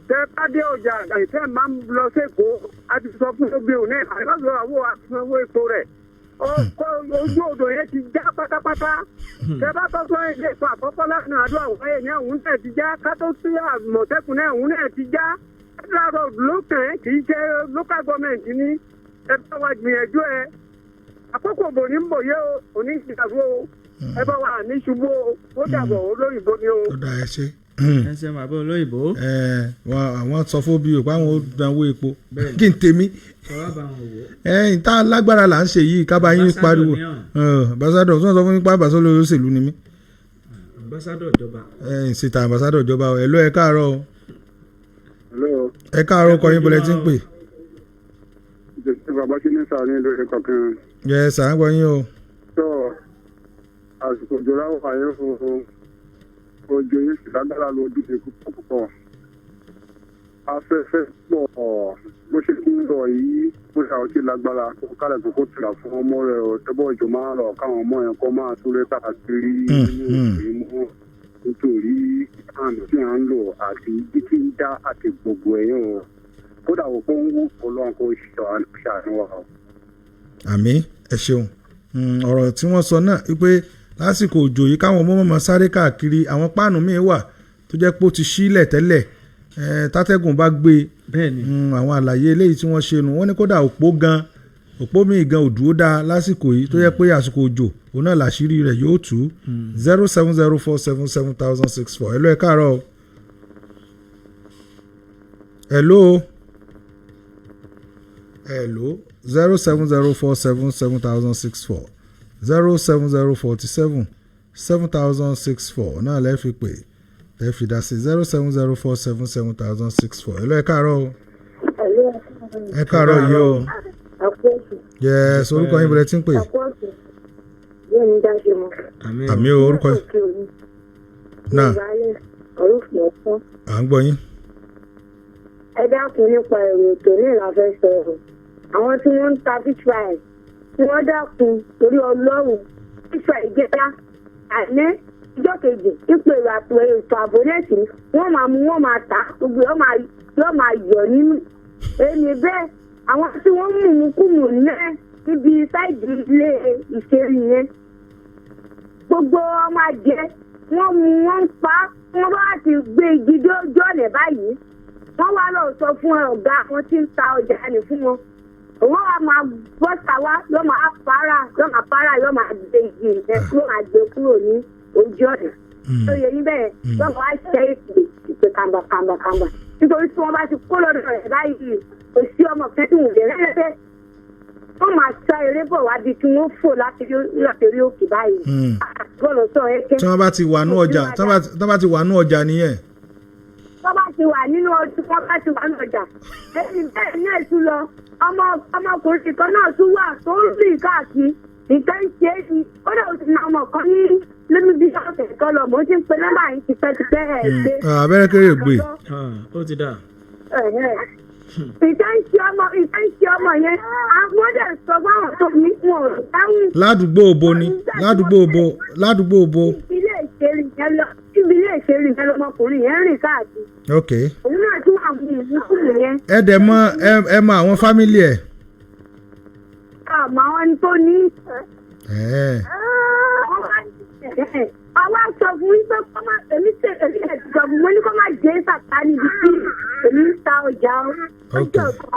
tẹ bá dé ọjà àìsàn máa ń lọ sẹ́kọ̀ọ́ a ti sọ fún obìnrin náà àlọ́sọ àwọ̀ àfihànwó epo rẹ̀ ojú odò yẹn ti já pátápátá tẹ bá tọ́ sọ ilé ìfọ̀ àkọ́kọ́ láti náà àdúrà wáyé ní àwọn náà ti já kátó sí àmọ̀tẹ́kùn náà àwọn náà ti já federal road lókàn kì í ṣe local government ní ẹ bá wa gbìyànjú ẹ àkókò bò ní bò yé o òní ìdàgbò ẹ bá wa ní ṣubú o ó dàbọ̀ olóyìnbó ni o. ó dà ẹ ṣe. ẹ ṣe bàbá olóyìnbó. àwọn sọ fún bí o pé àwọn ò dánwó epo kí n tèmi ìta lágbára là ń ṣe yìí kábàá yín pariwo ambassadọ tí wọn sọ fún mi pa ambassadọ olóṣèlú ni mí. ambassadọ ìjọba. ìsìta ambassadọ ìjọba ẹ lọ ẹ káàárọ̀ o. ẹ káàárọ̀ kọ yín bọlẹ tí ń pè. bàbá kí ní sáà ní lórí kankan. yẹ sàn gbọ́ yín o. tó àsìkò ìjọba wà yẹn fún ojú yìí sì lágbára lójú ní púpọ̀ afẹ́fẹ́ pọ̀ bó ṣe kí ń lọ yìí bó ṣe àwọn tí lágbára kó kálẹ̀ tó kó tìlà fún ọmọ rẹ̀ ọ̀tẹ́bọ̀ ìjọ máa lọ káwọn ọmọ yẹn kọ́ máa tó lẹ́tà kiri nínú ìmọ̀ nítorí àmì tí à ń lò àti títí ń dá àti gbogbo ẹ̀yìn o kódà ó kó ń wú ọlọ́run kó ṣàánú wa. àmì ẹ ṣeun ọ̀rọ̀ tí wọ́n sọ náà wípé lásìkò òjò yìí káwọn ọmọ mọ̀ sáré káàkiri àwọn páànù míì wà tó jẹ́ pé ó ti sílẹ̀ tẹ́lẹ̀ tátẹ́gùn bá gbé àwọn àlàyé eléyìí tí wọ́n ṣe nù wọ́n ní kódà òpó míì gan ò dúró dáa lásìkò yìí tó jẹ́ pé àsìkò òjò òun náà làṣírí rẹ̀ yóò tú 070477064 ẹ lọ ẹ káàárọ̀ o. hello 070477064 070477064 náà lẹ́ẹ̀ fi pè lẹ́ẹ̀ fi dá sí 070477064 ẹ lọ ẹ káàárọ̀ o. ẹ káàárọ̀ yìí o. yes orúkọ yín bẹ̀rẹ̀ tí ń pè. àmì orúkọ yín. náà à ń gbọ́ yín. ẹ dákun nípa èrò ètò ní ìlàfẹ́ sọ̀rọ̀ àwọn tí wọ́n ń ta fíṣfàì tí wọ́n dákun torí ọlọ́run fíṣfàì ìjẹta àní ìjọ kejì ipò èrò àpò ètò àbónẹ́tì wọ́n máa mú wọ́n máa tà gbogbo yóò máa yọ̀ nínú èmi bẹ́ẹ̀ àwọn tí wọ́n mú mú kú mù yẹn níbi sáìdì ilé ìṣeré yẹn gbogbo ọmọ àjẹ wọ́n mú wọn pa wọ́n bá ti gbé igi dójú ọ̀nà báyìí wọ́n wá lọ sọ fún ọ̀gá wọn tí ń ta ọjà ni fún wọn òun wa máa bọ́ sáwá yóò máa para yóò máa gbé igi yẹn yóò máa gbé kúrò ní ojú ọ̀nà tó yẹ níbẹ̀ yóò máa ṣe ìpè kàmbàkàmbà nítorí tí wọ́n bá ti kó lọ́dọ̀ rẹ̀ báyìí kò sí ọmọ kẹ́tùn rẹ̀ lẹ́lẹ́fẹ́ wọ́n máa sá eré bọ̀ wá di kí wọ́n fò láti rí òkè báyìí. bọ́ọ̀lù sọ ẹ́kẹ́. tí wọ́n bá ti wà ní ọjà tí wọ́n bá ti wà ní ọjà nìyẹn. wọ́n bá ti wà nínú ọdún wọ́n bá ti wà ní ọjà. ẹni bẹ́ẹ̀ ní ẹ̀sùn lọ ọmọkùnrin kan náà tún wà tó ń rìn káàkiri nǹkan ṣe é sí ó dẹ̀ ti na ọmọ kan ní lẹ́nu bí ọ̀sẹ̀ kan lọ mọ̀ ó ti ń pe nọ́mbà yìí tipẹ́tipẹ́ ẹ̀ gbé. abẹ́rẹ́ kéré gbé. ó ti dà. ìfẹ́ ń ṣe ọmọ yẹn àwọn ọdẹ sọ fáwọn tó ní wọn ò dáhùn. ládùúgbò òbo ni ládùúgbò òbo. ilé ìṣeré yẹn lọmọkùnrin yẹn rìn káàkiri. ok. òun náà tún wà fún ìfúnfún yẹn. ẹ dẹ̀ mọ̀ ẹ mọ̀ àwọn fámìlì ẹ̀. àmọ́ àwọn ẹni tó ní. àwa sọ fún yín pé kọ́má èmi sọ fún mo ní kọ́má jẹ́ sàtá níbi tí èmi ń ta ọjà ọjọ́ kan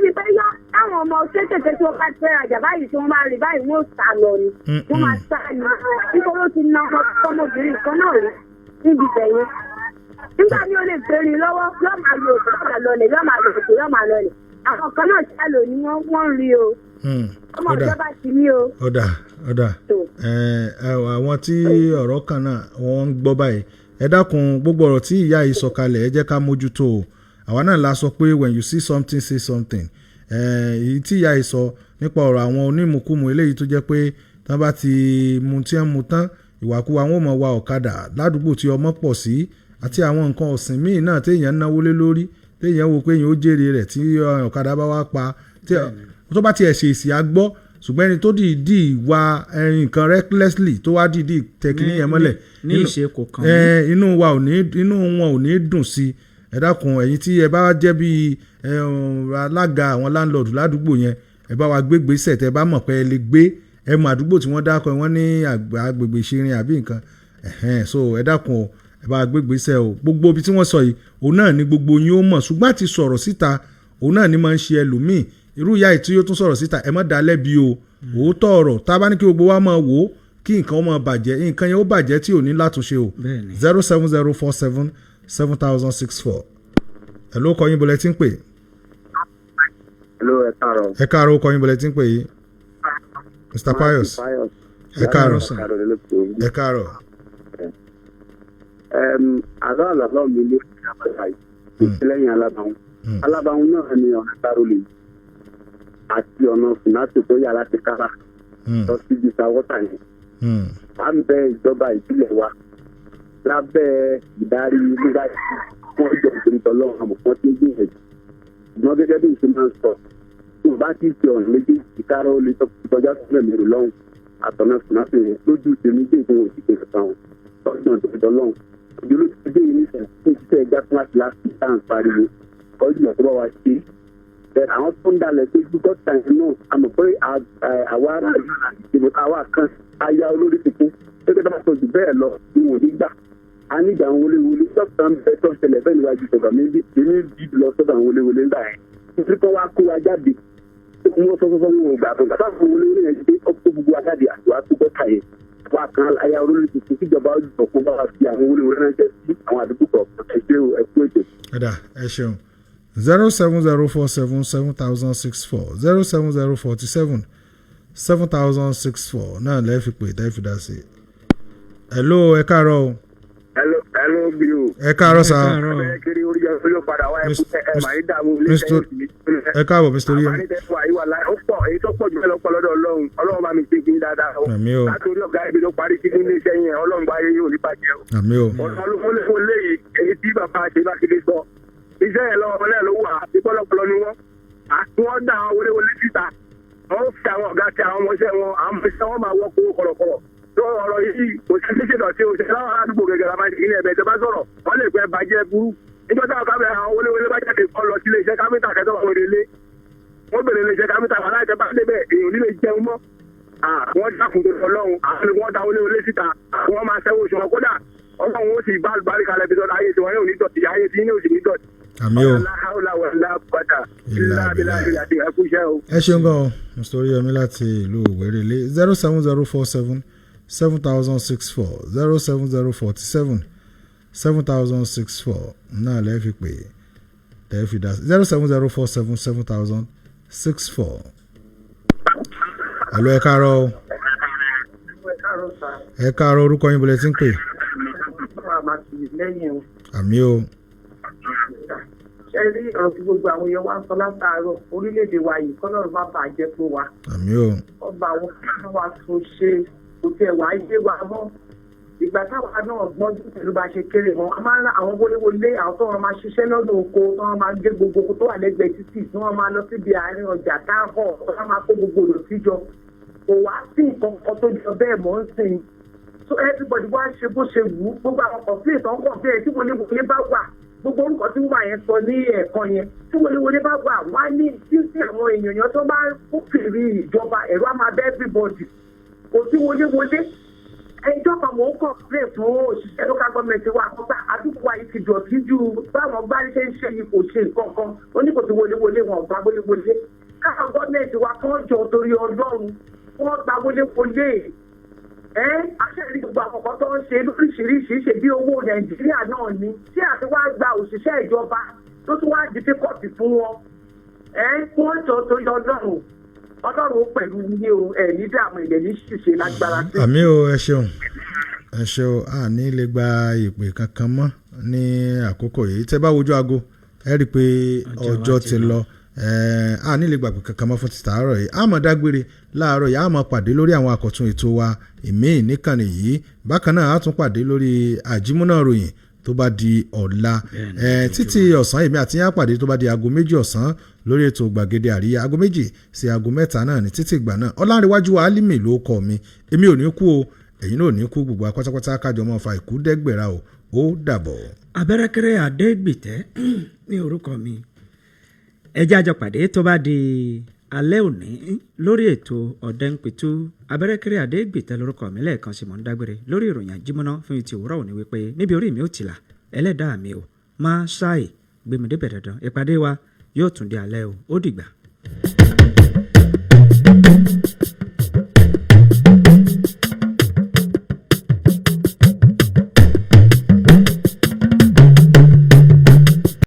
níbẹ̀ yọ táwọn ọmọ kéékèèké tí wọ́n bá fẹ́ rajà báyìí tí wọ́n bá rí báyìí wọ́n sá lọ ni wọ́n máa sá ni nítorí ó ti ná ọmọbìnrin kan náà rí níbi bẹ̀yẹn nígbà tí ó lè gbèrè lọ́wọ́ yóò máa lo òkè yóò máa lọlẹ̀ yóò máa lo òkè yóò máa lọlẹ̀ àwọn kan náà ṣàlò ni wọ́n rí o ọmọ ìjọba ti ní o. ọ̀dà àwọn tí ọ̀rọ̀ kan náà wọ́n ń gbọ́ báyìí ẹ dákun gbogbo ọ̀rọ̀ tí ìyá yìí sọ kalẹ̀ ẹ jẹ́ ká mójútó o àwa náà la sọ pé when you see something say something èyí tí ìyá yìí sọ nípa ọ̀rọ̀ àwọn onímùkúmu eléyìí tó jẹ́ pé tán bá ti mu tí wọ́n mu tán ìwàkuwà wọn ò mọ̀ wa ọ̀kadà ládùúgbò tí ọmọ pọ̀ sí àti àwọn nǹkan ọ̀sìn míì náà téèyàn náwó lé lórí téèyàn wò pé èèyàn ó jèrè rẹ̀ tí ọ̀kadà bá wá pa tó bá tiẹ̀ ṣe èsì àgbọ́ ṣùgbọ́n ẹni tó dìídì wa nǹkan recklessly tó wá dìídì tẹkíní yẹn mọ́lẹ̀ ní ìṣe kò kàn inú wọn ò ní dùn sí ẹ dákun ẹ̀yin tí ẹ bá jẹ́ bí alága àwọn landlord ládùúgbò yẹn ẹ bá wa gbégbèsè tẹ bá mọ̀ pé ẹ lè gbé ẹ mọ àdúgbò tí wọ́n dákọ̀ wọ́n ní agbègbè ìṣerin àbí nǹkan so ẹ dákun o ẹ bá wa gbégbèsè o gbogbo ibi tí wọ́n sọ yìí òun náà ni gbogbo yín ó mọ̀ ṣùgbọ́n àti sọ̀rọ̀ síta òun náà ni máa ń ṣe ẹlòmíì irú ìyá tí yóò tún sọ̀rọ̀ síta ẹ má dá lẹ́bi o òótọ́ ọ̀rọ̀ tá a bá ní kí gbogbo wa máa wò ó kí nǹkan ó máa bàjẹ́ nǹkan yẹn ó bàjẹ́ tí ò ní látúnṣe o 070477064 ẹ ló kọ yín bọ́lẹ̀ tí ń pè. ẹ káàárọ̀ kọ yín bọ́lẹ̀ tí ń pè yìí Mr. Pius ẹ káàárọ̀ sàn ẹ káàárọ̀. àlọ́ àlọ́ mi ló ti àbájá yìí lẹ́yìn alábàáhùn náà ni ọ̀nà tarolè àti ọ̀nà fìnàtì tó yà láti kára lọ sí bíta wọ́tà yẹn. à ń bẹ ìjọba ìbílẹ̀ wa lábẹ́ ìdarí nígbà tí wọ́n jọ ìpínlẹ̀ ọlọ́run àmọ́ wọ́n ti ń gbìyànjú. ṣùgbọ́n gẹ́gẹ́ bí ìṣe máa ń sọ tí wọ́n bá ti ṣe ọ̀nà méjì ìkára ó lè tọ́jà sílẹ̀ mẹ́rin lọ́hùn àtọ̀nà fìnàtì yẹn lójú tèmi dé ìfowó òṣìṣẹ́ kan tọ́jú ìpínlẹ̀ ọlọ́run òjò ló ti dé ìníṣẹ́ fún ìṣiṣẹ́ ẹgbẹ́ fún láti láti dáhùn pariwo ọdún ọ̀tọ́ bá wa ṣe bẹ́ẹ̀ àwọn tó ń dalẹ̀ tó gbúgbọ́ tàn náà a mọ̀ pé àwa aráàlú ìdìbò àwa kan aya olórí tuntun gẹ́gẹ́ bá sọ jù bẹ́ẹ̀ lọ ní wò nígbà a nígbà àwọn wọléwọlé dókítà ń bẹ tó ṣẹlẹ̀ bẹ́ẹ̀ níwájú ìjọba mi bí dídì lọ sọ́dọ̀ àwọn wọléwọlé ńgbà yẹn nítorí kan wá kó wa jáde wọ́n sọ fún wọn gbà tó gbàtà fún wọléwọlé yẹn ṣe ó kó gbogbo wa jáde àti wàá tó gbọ́ta yẹn wà kan aya olórí tuntun kíjọba ọjọ́ kó bá wa fi àwọn wọléwọlé náà jẹ́ sí àwọn àdúgbò kọ̀ọ̀kan ẹ̀kú ètò. ẹ ṣeun 070477064 070477064 náà lẹ́ẹ̀ fi pè tẹ́ fi dá sí i. hello ẹ káàárọ̀ o. hello bí o. ẹ káàárọ̀ sá. ẹ kiri orí yẹn yóò padà wá ẹ màá ní dààmú ilé iṣẹ́ yìí. ẹ káàbọ̀ Mr. Lee. àǹfààní tẹ́fù àyíwá láì ó pọ̀ èyí tó pọ̀ jù lọ pọ̀ lọ́dọ̀ ọlọ́run bá mi ṣe kí n dáadáa o. àmì o. láti orí ọ̀gá ibi tó parí sí ilé iṣẹ́ yẹn ọlọ́run bá yẹ yóò ní bàjẹ́ o. àmì o. ọlọ́run léyìí èyí tí bàbá àti bákidé sọ iṣẹ́ yẹn lọ́wọ́ náà ló wà àti pọ́lọ́pọ́lọ́ ni wọ́n àti wọ́n dá àwọn wọléwọlé síta wọ́n fi àwọn ọ̀gá tí àwọn ọmọọṣẹ́ wọn àwọn ọmọọṣẹ́ wọn máa wọ́ kó kọ̀rọ̀kọ̀rọ̀ tó ọ̀rọ̀ yìí kò sí ṣíṣe dọ̀tí o ṣe láwọn aládùúgbò gẹ́gẹ́ la máa ń ilé ẹ̀bẹ̀ tó bá sọ̀rọ̀ wọ́n lè pẹ́ bàjẹ́ burú níjọ́ táwọn kábẹ́ àwọn wọléwọlé bá jáde kọ́ lọ sílé iṣẹ́ káfíńtà kẹtọ́ wọn relé wọ́n bèrè lè jẹ́ kámítà wà láìpẹ́ bá débẹ̀ èèyàn nílé jẹun mọ́ wọ́n dákun tó lọ́hùn àwọn ni wọ́n da olé síta wọ́n máa ṣẹ́wó oṣù wọn kódà ọlọ́run ó sì bá àlùbárí kalẹ̀ bí sọ́dọ̀ ayé tí wọ́n yóò ní dọ̀tí ayé tí ní òsì ní dọ̀tí. àmì o ẹ ṣeun gan o mr oríyọmí láti ìlú òwérèlé 07047 7064 07047 7064 náà lẹ́ẹ̀ fi pè lẹ́ẹ̀ fi dá 07047 7064. àlọ́ ẹ káàárọ̀ o. ẹ káàárọ̀ orúkọ yín bọ̀lẹ̀ tí ń pè. àmì o. ṣe rí ọ̀rọ̀ tí gbogbo àwọn èèyàn wá ń sọ látàárọ̀ orílẹ̀-èdè wa yìí kọ́lọ́run bá bàjẹ́ fún wa. àmì o. ọba àwọn kan wá tó ṣe kò tiẹ̀ wá yé wa mọ́ ìgbà táwa náà gbọ́njú pẹ̀lú bá ṣe kéré wọn a máa ń ra àwọn wọléwọlé àwọn tó wọn máa ṣiṣẹ́ lọ́dún oko tó wọn máa gé gbogbo tó wà lẹ́gbẹ̀ẹ́ títì tí wọ́n máa lọ síbi àárín ọjà táàbọ̀ tó wọ́n máa kó gbogbo lò síjọ kò wá sí nǹkan kan tó jọ bẹ́ẹ̀ mọ́ ń sìn so everybody wá ṣe bó ṣe wù ú gbogbo àwọn kọ̀ọ̀fíì tó ń kọ̀ọ̀fíì tí wọléwọlé bá wà gbogbo orúkọ tí wọ́n yẹn sọ ní ẹ̀kan yẹn tí wọléwọlé bá wà wá ní títí àwọn èèyàn tó bá kófìrí ìjọba ẹ̀rọ á máa bẹ́ everybody kò sí wọléwọlé ẹjọ́ kan mò ń kọ̀ pé fún òṣìṣẹ́ local government wa kọ́ta àdúgbò wa yìí ti dọ̀tí ju báwọn gbárí ṣe ń ṣe yìí kò ṣe nǹkan kan ó ní kò sí wọléwọlé wọn gba wọléwọlé káwọn gọ́ọ̀mẹ̀ntì wa kàn jọ torí ọlọ́run wọ́n gba wọléwọlé àṣẹrí gbogbo àwọn kan tó ń ṣe lóríṣiríṣi ṣe bí owó nàìjíríà náà ni tí àti wá gba òṣìṣẹ́ ìjọba tó tún wá di tíkọ̀tì fún wọn wọ́n jọ torí ọlọ́run pẹ̀lú ní o ní dààmú ilẹ̀ ní ṣìṣe lágbára sí. àmì o ẹ ṣeun a ní lè gba ìpè kankan mọ́ ní àkókò yìí tẹ́ bá wojú aago ẹ rí i pé ọjọ́ ti lọ a ní lè gba ìpè kankan mọ́ fún títà àárọ̀ yìí a máa dágbére láàárọ̀ yìí a máa pàdé lórí àwọn àkọ́tún ètò wa ìmíì níkànnì yìí bákan náà a tún pàdé lórí àjímúná ròyìn tó bá di ọ̀la títí ọ̀sán èmi àti yín á pàdé tó bá di aago 2 ọ̀sán lórí ètò gbàgede àríyá aago 2 sí aago 3 náà ní títí ìgbà náà ọlárẹ̀wájú alimi ló kọ mi èmi ò ní kú o ẹ̀yin náà ò ní kú gbogbo apátápátá kájọ mọ́ fa ìkú dẹ́gbẹ̀rà o ó dàbọ̀. abẹ́rẹ́kẹ́rẹ́ adégbìtẹ́ ní orúkọ mi ẹjẹ́ àjọ pàdé tó bá di alẹ́ òní lórí ètò ọ̀dẹ́npẹ̀tù abẹ́rẹ́kẹ́rẹ́ adégbìtẹ́ lórúkọ mi lẹ́ẹ̀kan sí mọ̀ ń dágbére lórí ìròyìn àjímọ́ná fún ti òwúrọ̀ òní wípé níbi orí mi ò tìlà ẹlẹ́dàá mi ò máa ṣáì gbẹmídébẹ̀ dandan ìpàdé wa yóò tún di alẹ́ o ó dìgbà.